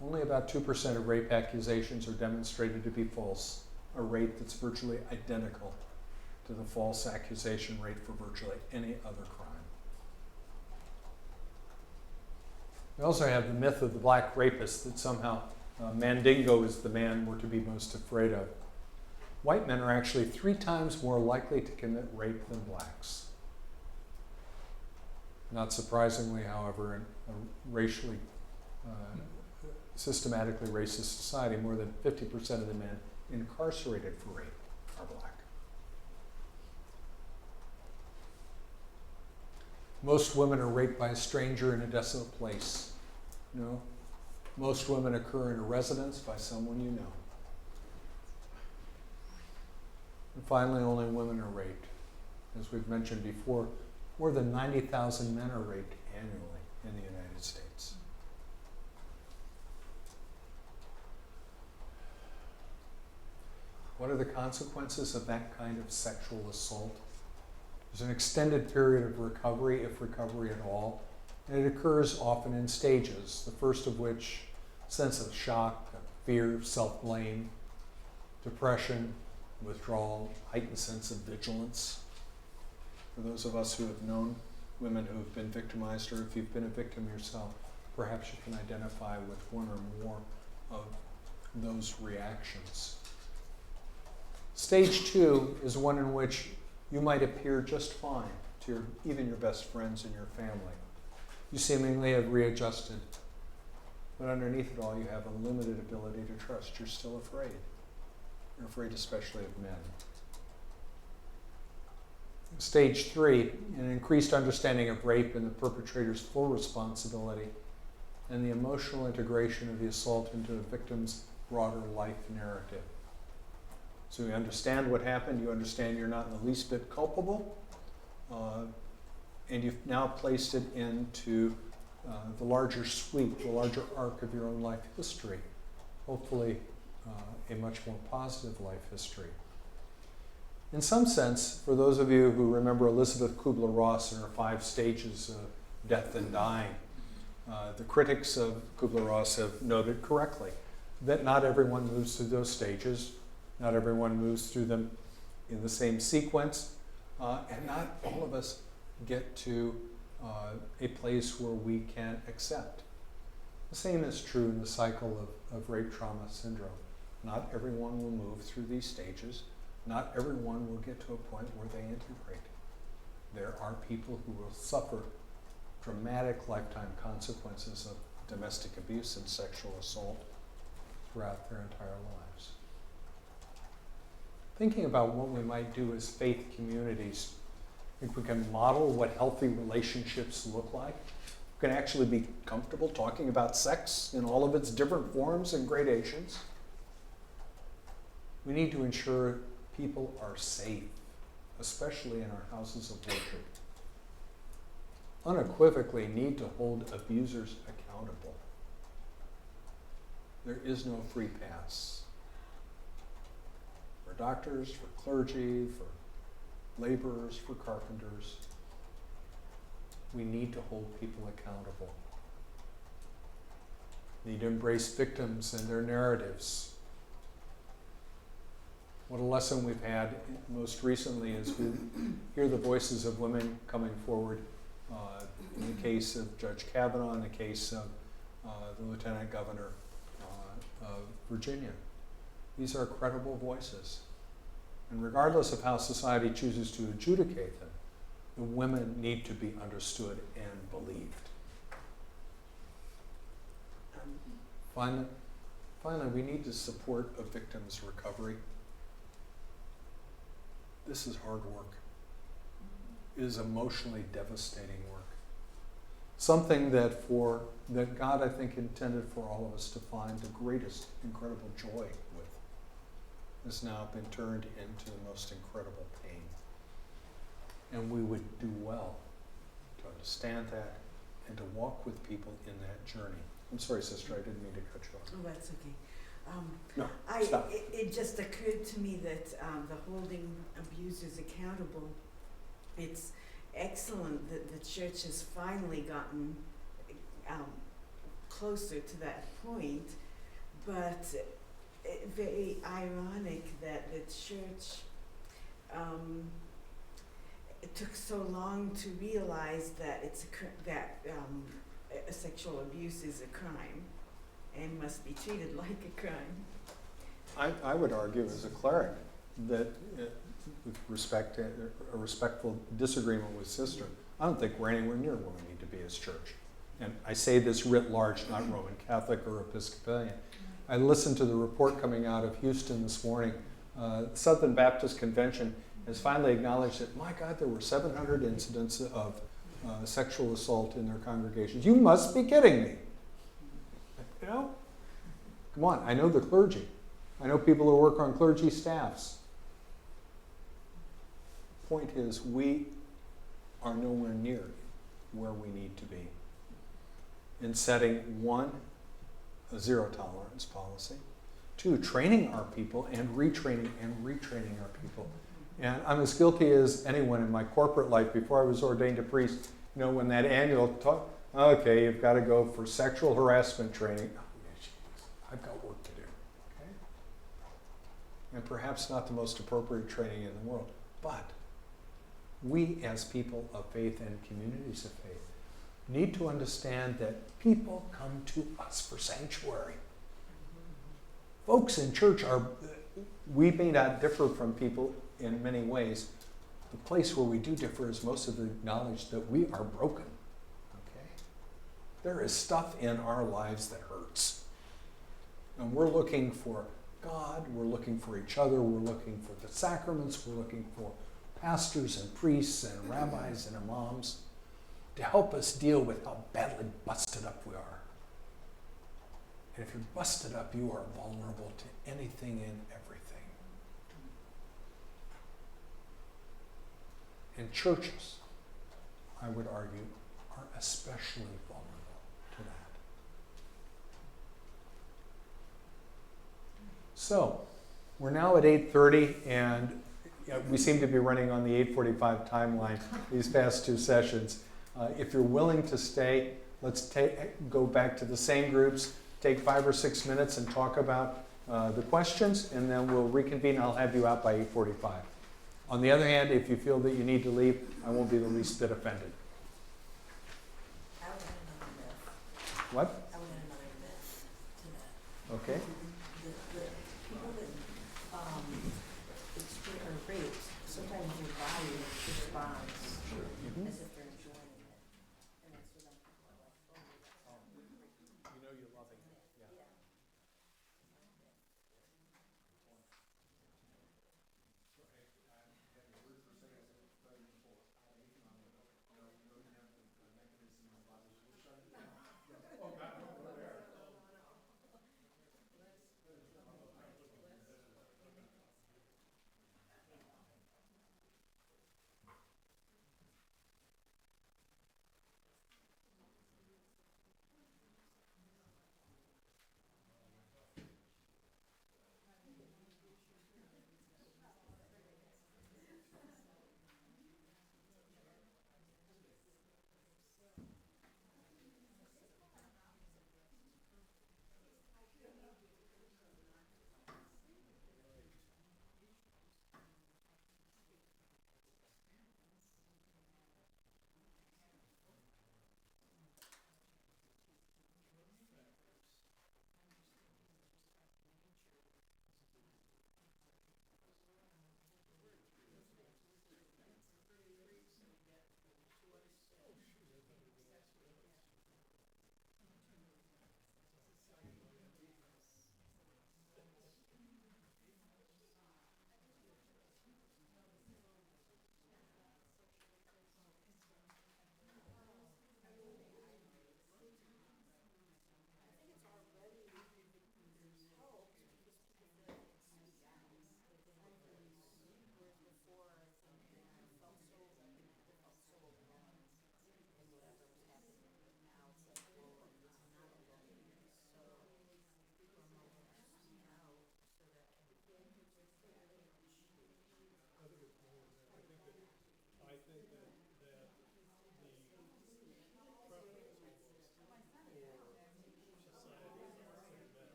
Only about 2% of rape accusations are demonstrated to be false, a rate that's virtually identical to the false accusation rate for virtually any other crime. We also have the myth of the black rapist, that somehow Mandingo is the man we're to be most afraid of. White men are actually 3 times more likely to commit rape than blacks. Not surprisingly, however, in a racially, systematically racist society, more than 50% of the men incarcerated for rape are black. Most women are raped by a stranger in a desolate place. No. Most women occur in a residence by someone you know. And finally, only women are raped. As we've mentioned before, more than 90,000 men are raped annually in the United States. What are the consequences of that kind of sexual assault? There's an extended period of recovery, if recovery at all, and it occurs often in stages, the first of which, sense of shock, fear, self-blame, depression, withdrawal, heightened sense of vigilance. For those of us who have known women who have been victimized, or if you've been a victim yourself, perhaps you can identify with one or more of those reactions. Stage 2 is one in which you might appear just fine to even your best friends and your family. You seemingly have readjusted, but underneath it all you have a limited ability to trust. You're still afraid. You're afraid especially of men. Stage 3, an increased understanding of rape and the perpetrator's full responsibility, and the emotional integration of the assault into the victim's broader life narrative. So you understand what happened, you understand you're not in the least bit culpable, and you've now placed it into the larger sweep, the larger arc of your own life history, hopefully a much more positive life history. In some sense, for those of you who remember Elizabeth Kubler-Ross and her 5 stages of death and dying, the critics of Kubler-Ross have noted correctly that not everyone moves through those stages, not everyone moves through them in the same sequence, and not all of us get to a place where we can accept. The same is true in the cycle of rape trauma syndrome. Not everyone will move through these stages. Not everyone will get to a point where they integrate. There are people who will suffer dramatic lifetime consequences of domestic abuse and sexual assault throughout their entire lives. Thinking about what we might do as faith communities, I think we can model what healthy relationships look like. We can actually be comfortable talking about sex in all of its different forms and gradations. We need to ensure people are safe, especially in our houses of worship. Unequivocally need to hold abusers accountable. There is no free pass. For doctors, for clergy, for laborers, for carpenters, we need to hold people accountable. We need to embrace victims and their narratives. What a lesson we've had most recently is we hear the voices of women coming forward in the case of Judge Kavanaugh, in the case of the Lieutenant Governor of Virginia. These are credible voices. And regardless of how society chooses to adjudicate them, the women need to be understood and believed. Finally, we need to support a victim's recovery. This is hard work. It is emotionally devastating work. Something that God, I think, intended for all of us to find the greatest incredible joy with has now been turned into the most incredible pain. And we would do well to understand that and to walk with people in that journey. I'm sorry, sister, I didn't mean to cut you off. Oh, that's okay. No, stop. It just occurred to me that the holding abusers accountable, it's excellent that the church has finally gotten closer to that point, but very ironic that the church it took so long to realize that a sexual abuse is a crime and must be treated like a crime. I would argue as a cleric that with respect to a respectful disagreement with sister, I don't think we're anywhere near where we need to be as church. And I say this writ large, not Roman Catholic or Episcopalian. I listened to the report coming out of Houston this morning. Southern Baptist Convention has finally acknowledged that, my God, there were 700 incidents of sexual assault in their congregations. You must be kidding me. You know? Come on, I know the clergy. I know people who work on clergy staffs. Point is, we are nowhere near where we need to be in setting, 1, a zero tolerance policy, 2, training our people and retraining our people. And I'm as guilty as anyone in my corporate life before I was ordained a priest. You know, when that annual talk, okay, you've got to go for sexual harassment training. Oh, yeah, I've got work to do. Okay? And perhaps not the most appropriate training in the world, but we as people of faith and communities of faith need to understand that people come to us for sanctuary. Folks in church we may not differ from people in many ways. The place where we do differ is most of the knowledge that we are broken. Okay? There is stuff in our lives that hurts. And we're looking for God, we're looking for each other, we're looking for the sacraments, we're looking for pastors and priests and rabbis and imams to help us deal with how badly busted up we are. And if you're busted up, you are vulnerable to anything and everything. And churches, I would argue, are especially vulnerable to that. So, we're now at 8:30, and we seem to be running on the 8:45 timeline these past two sessions. If you're willing to stay, let's go back to the same groups, take 5 or 6 minutes and talk about the questions, and then we'll reconvene. I'll have you out by 8:45. On the other hand, if you feel that you need to leave, I won't be the least bit offended. I would add another myth. What? I would add another myth to that. Okay. The people that are raped, sometimes their body responds as if they're enjoying it. And that's what people are like, oh, You know you're loving it. Yeah.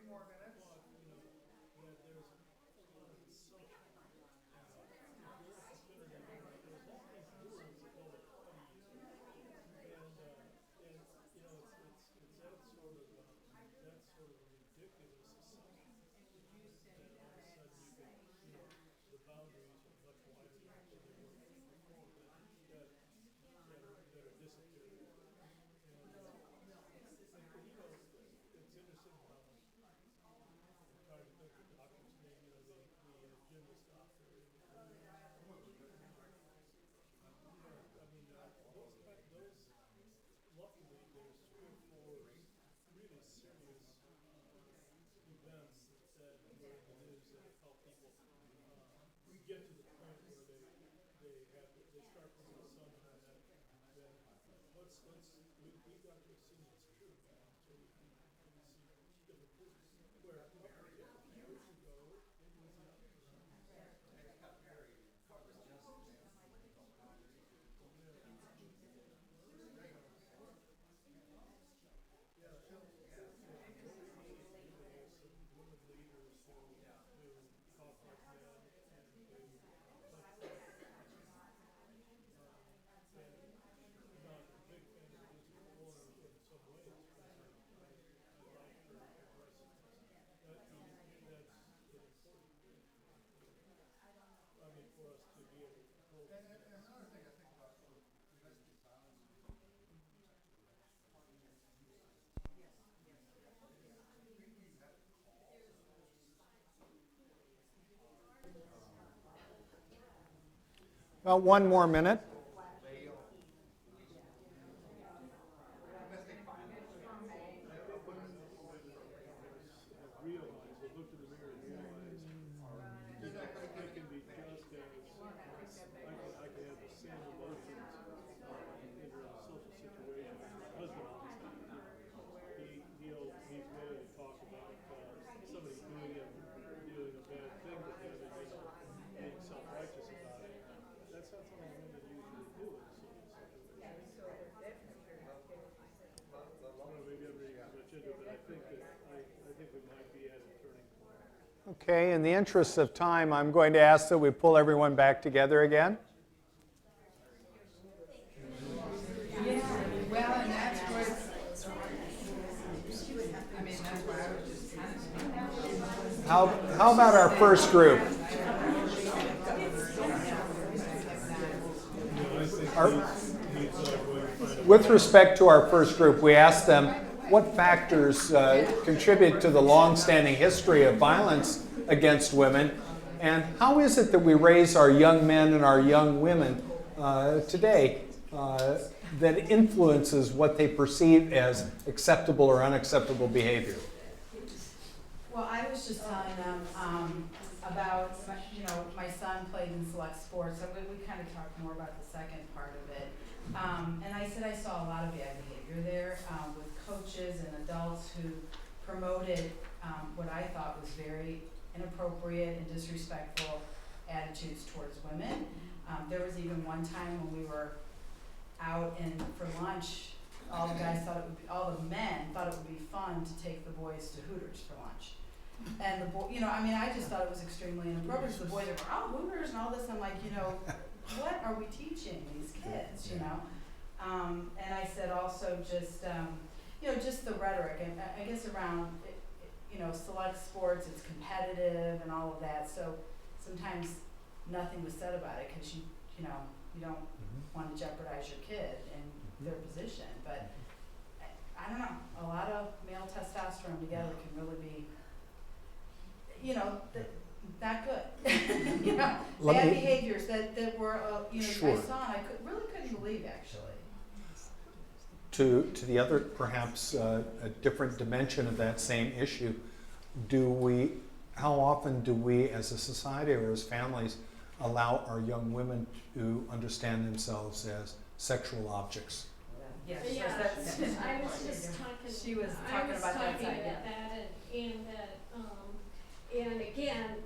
more minutes. Well, you know, that there's a lot of assumption. There's all these rules that don't apply to you. And you know, it's that sort of a ridiculous assumption. And all of a sudden you get, you know, the boundaries are much wider than they were before that are disappearing. And you know, it's interesting how, I'm trying to think of the doctor's name, you know, the gymnast doctor. Luckily, there's 3 or 4 really serious events that were in the news that have helped people get to the point where they start with the assumption that we've got to assume it's true. So we see different things. Where a couple of years ago, it was not. About 1 more minute. Okay, in the interest of time, I'm going to ask that we pull everyone back together again. Well, and that's what, I mean, that's why I was just kind of. How about our first group? With respect to our first group, we asked them what factors contribute to the long-standing history of violence against women, and how is it that we raise our young men and our young women today that influences what they perceive as acceptable or unacceptable behavior? Well, I was just telling them about, you know, my son played in select sports, so we kind of talked more about the second part of it. And I said I saw a lot of bad behavior there with coaches and adults who promoted what I thought was very inappropriate and disrespectful attitudes towards women. There was even one time when we were out for lunch, all the guys thought it would be, all the men thought it would be fun to take the boys to Hooters for lunch. And the boy, you know, I mean, I just thought it was extremely inappropriate. So the boys are going, oh, Hooters and all this. I'm like, you know, what are we teaching these kids, you know? And I said also just, you know, just the rhetoric, and I guess around, you know, select sports, it's competitive and all of that. So sometimes nothing was said about it because you know, you don't want to jeopardize your kid in their position. But I don't know, a lot of male testosterone together can really be, you know, not good. You know, bad behaviors that were, you know, Sure. I saw and I really couldn't believe actually. To the other, perhaps a different dimension of that same issue, how often do we as a society or as families allow our young women to understand themselves as sexual objects? Yes, Yeah, that's, I was just talking. She was talking about that side, yeah. And that, and again,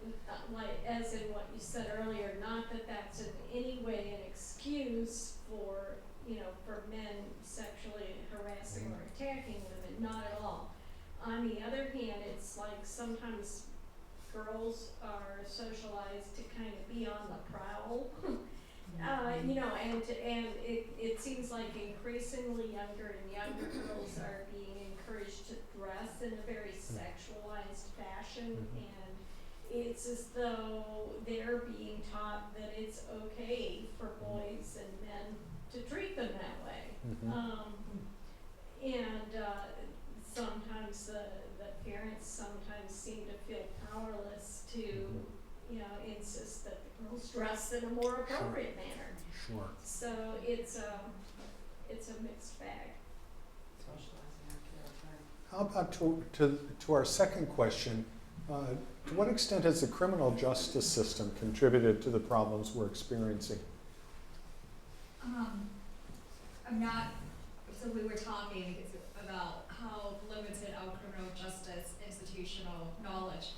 like as in what you said earlier, not that that's in any way an excuse for, you know, for men sexually harassing or attacking women, not at all. on the other hand, it's like sometimes girls are socialized to kind of be on the prowl. You know, and it seems like increasingly younger and younger girls are being encouraged to dress in a very sexualized fashion, and it's as though they're being taught that it's okay for boys and men to treat them that way. Sometimes the parents sometimes seem to feel powerless to, you know, insist that the girls dress in a more appropriate manner. Sure. So it's a mixed bag. How about to our second question, to what extent has the criminal justice system contributed to the problems we're experiencing? I'm not, so we were talking about how limited our criminal justice institutional knowledge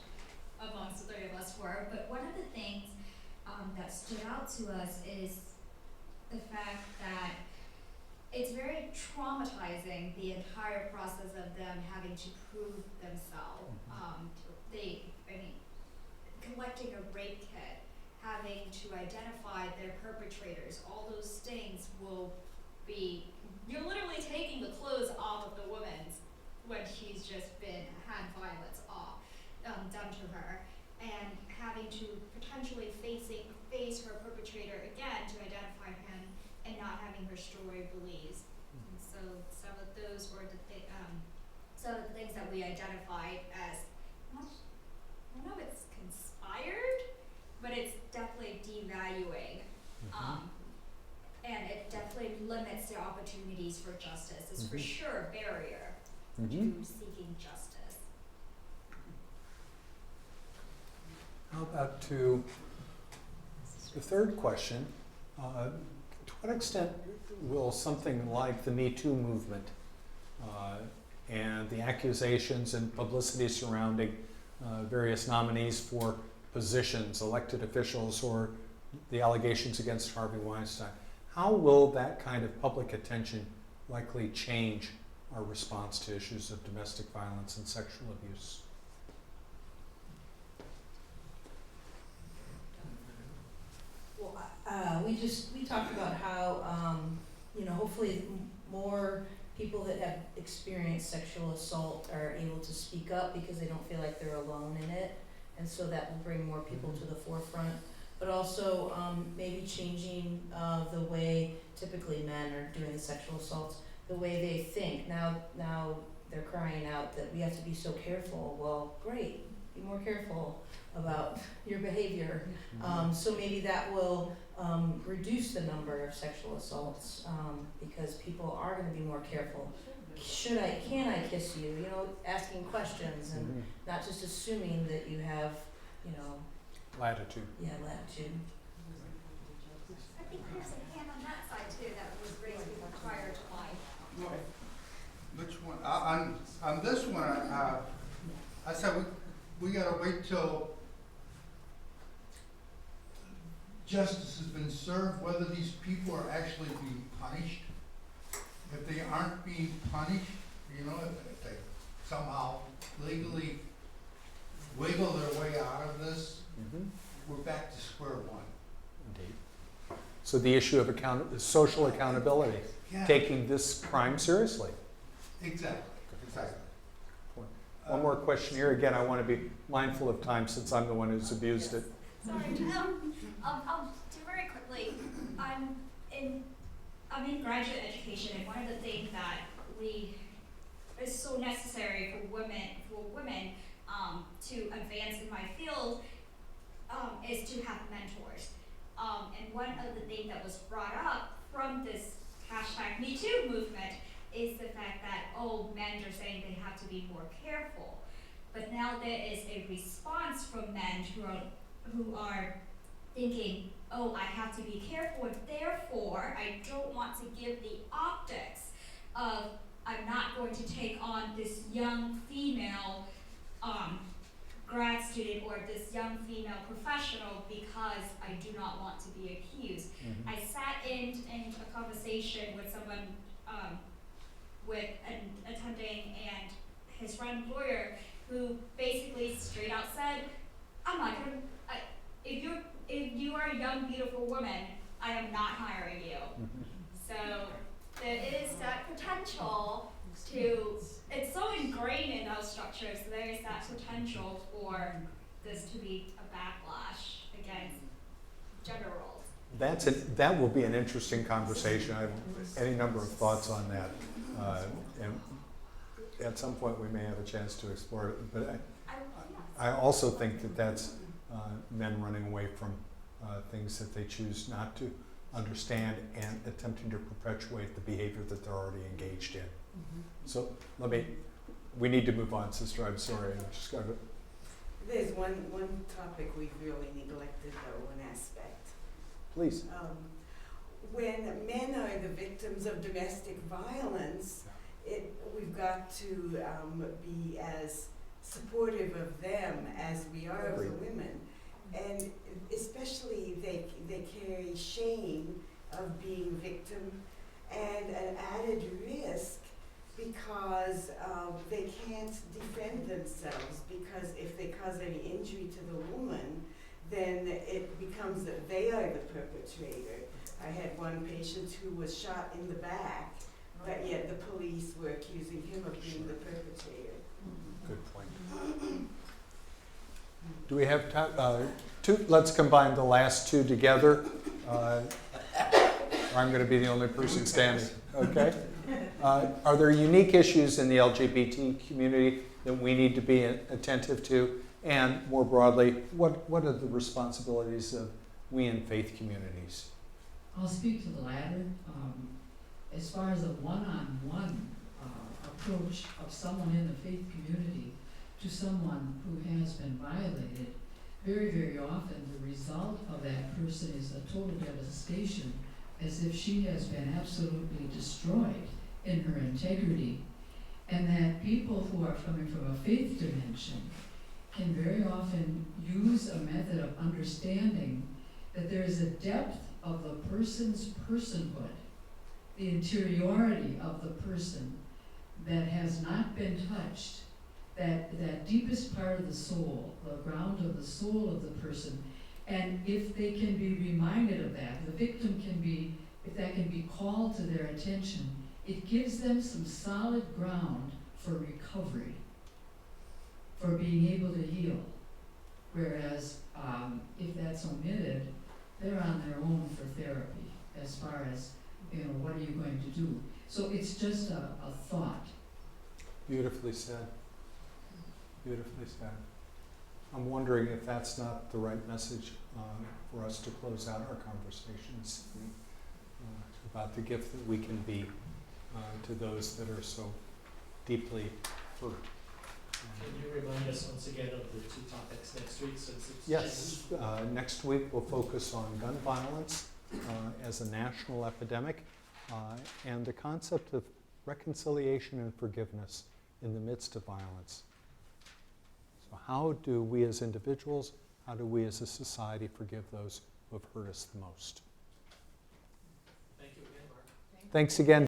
amongst the three of us were, but one of the things that stood out to us is the fact that it's very traumatizing, the entire process of them having to prove themselves. Collecting a rape kit, having to identify their perpetrators, all those things will be, you're literally taking the clothes off of the woman when she's just been had violence done to her, and having to potentially face her perpetrator again to identify him and not having her story believed. And so some of those were some of the things that we identified as, I don't know if it's conspired, but it's definitely devaluing. And it definitely limits the opportunities for justice. It's for sure a barrier to seeking justice. How about to the third question? To what extent will something like the Me Too movement and the accusations and publicity surrounding various nominees for positions, elected officials, or the allegations against Harvey Weinstein, how will that kind of public attention likely change our response to issues of domestic violence and sexual abuse? Well, we talked about how, you know, hopefully more people that have experienced sexual assault are able to speak up because they don't feel like they're alone in it, and so that will bring more people to the forefront. But also maybe changing the way typically men are doing the sexual assaults, the way they think. Now they're crying out that we have to be so careful. Well, great, be more careful about your behavior. So maybe that will reduce the number of sexual assaults because people are going to be more careful. Can I kiss you? You know, asking questions and not just assuming that you have, you know, latitude. Yeah, latitude. I think there's a hand on that side too that was raised prior to mine. Which one? On this one, I said we gotta wait till justice has been served, whether these people are actually being punished. If they aren't being punished, you know, if they somehow legally wiggle their way out of this, we're back to square one. Indeed. So the issue of social accountability, taking this crime seriously. Exactly. One more question here. Again, I want to be mindful of time since I'm the one who's abused it. Sorry, I'll do very quickly. I'm in graduate education, and one of the things that is so necessary for women to advance in my field is to have mentors. And one of the things that was brought up from this #MeToo movement is the fact that, men are saying they have to be more careful. But now there is a response from men who are thinking, I have to be careful, and therefore I don't want to give the optics of I'm not going to take on this young female grad student or this young female professional because I do not want to be accused. I sat in a conversation with someone with an attending, and his friend lawyer who basically straight out said, I'm not gonna, if you are a young, beautiful woman, I am not hiring you. So there is that potential to, it's so ingrained in those structures, there is that potential for this to be a backlash against gender roles. That will be an interesting conversation. I have any number of thoughts on that. And at some point we may have a chance to explore it. But I also think that that's men running away from things that they choose not to understand and attempting to perpetuate the behavior that they're already engaged in. So we need to move on, Sister. I'm sorry. I'm just going to. There's one topic we've really neglected, though, one aspect. Please. When men are the victims of domestic violence, we've got to be as supportive of them as we are of the women. And especially they carry shame of being victim and an added risk because they can't defend themselves, because if they cause any injury to the woman, then it becomes that they are the perpetrator. I had one patient who was shot in the back, but yet the police were accusing him of being the perpetrator. Good point. Do we have time? Let's combine the last two together. I'm going to be the only person standing. Okay. Are there unique issues in the LGBT community that we need to be attentive to? And more broadly, what are the responsibilities of we in faith communities? I'll speak to the latter. As far as a one-on-one approach of someone in the faith community to someone who has been violated, very, very often the result of that person is a total devastation, as if she has been absolutely destroyed in her integrity. And that people who are coming from a faith dimension can very often use a method of understanding that there is a depth of the person's personhood, the interiority of the person that has not been touched, that deepest part of the soul, the ground of the soul of the person. And if they can be reminded of that, the victim can be, if that can be called to their attention, it gives them some solid ground for recovery, for being able to heal. Whereas if that's omitted, they're on their own for therapy as far as, what are you going to do? So it's just a thought. Beautifully said. Beautifully said. I'm wondering if that's not the right message for us to close out our conversations about the gift that we can be to those that are so deeply hurt. Can you remind us once again of the two topics next week, since it's Yes, next week we'll focus on gun violence as a national epidemic and the concept of reconciliation and forgiveness in the midst of violence. So how do we as individuals, how do we as a society forgive those who have hurt us the most? Thank you again, Mark. Thanks again.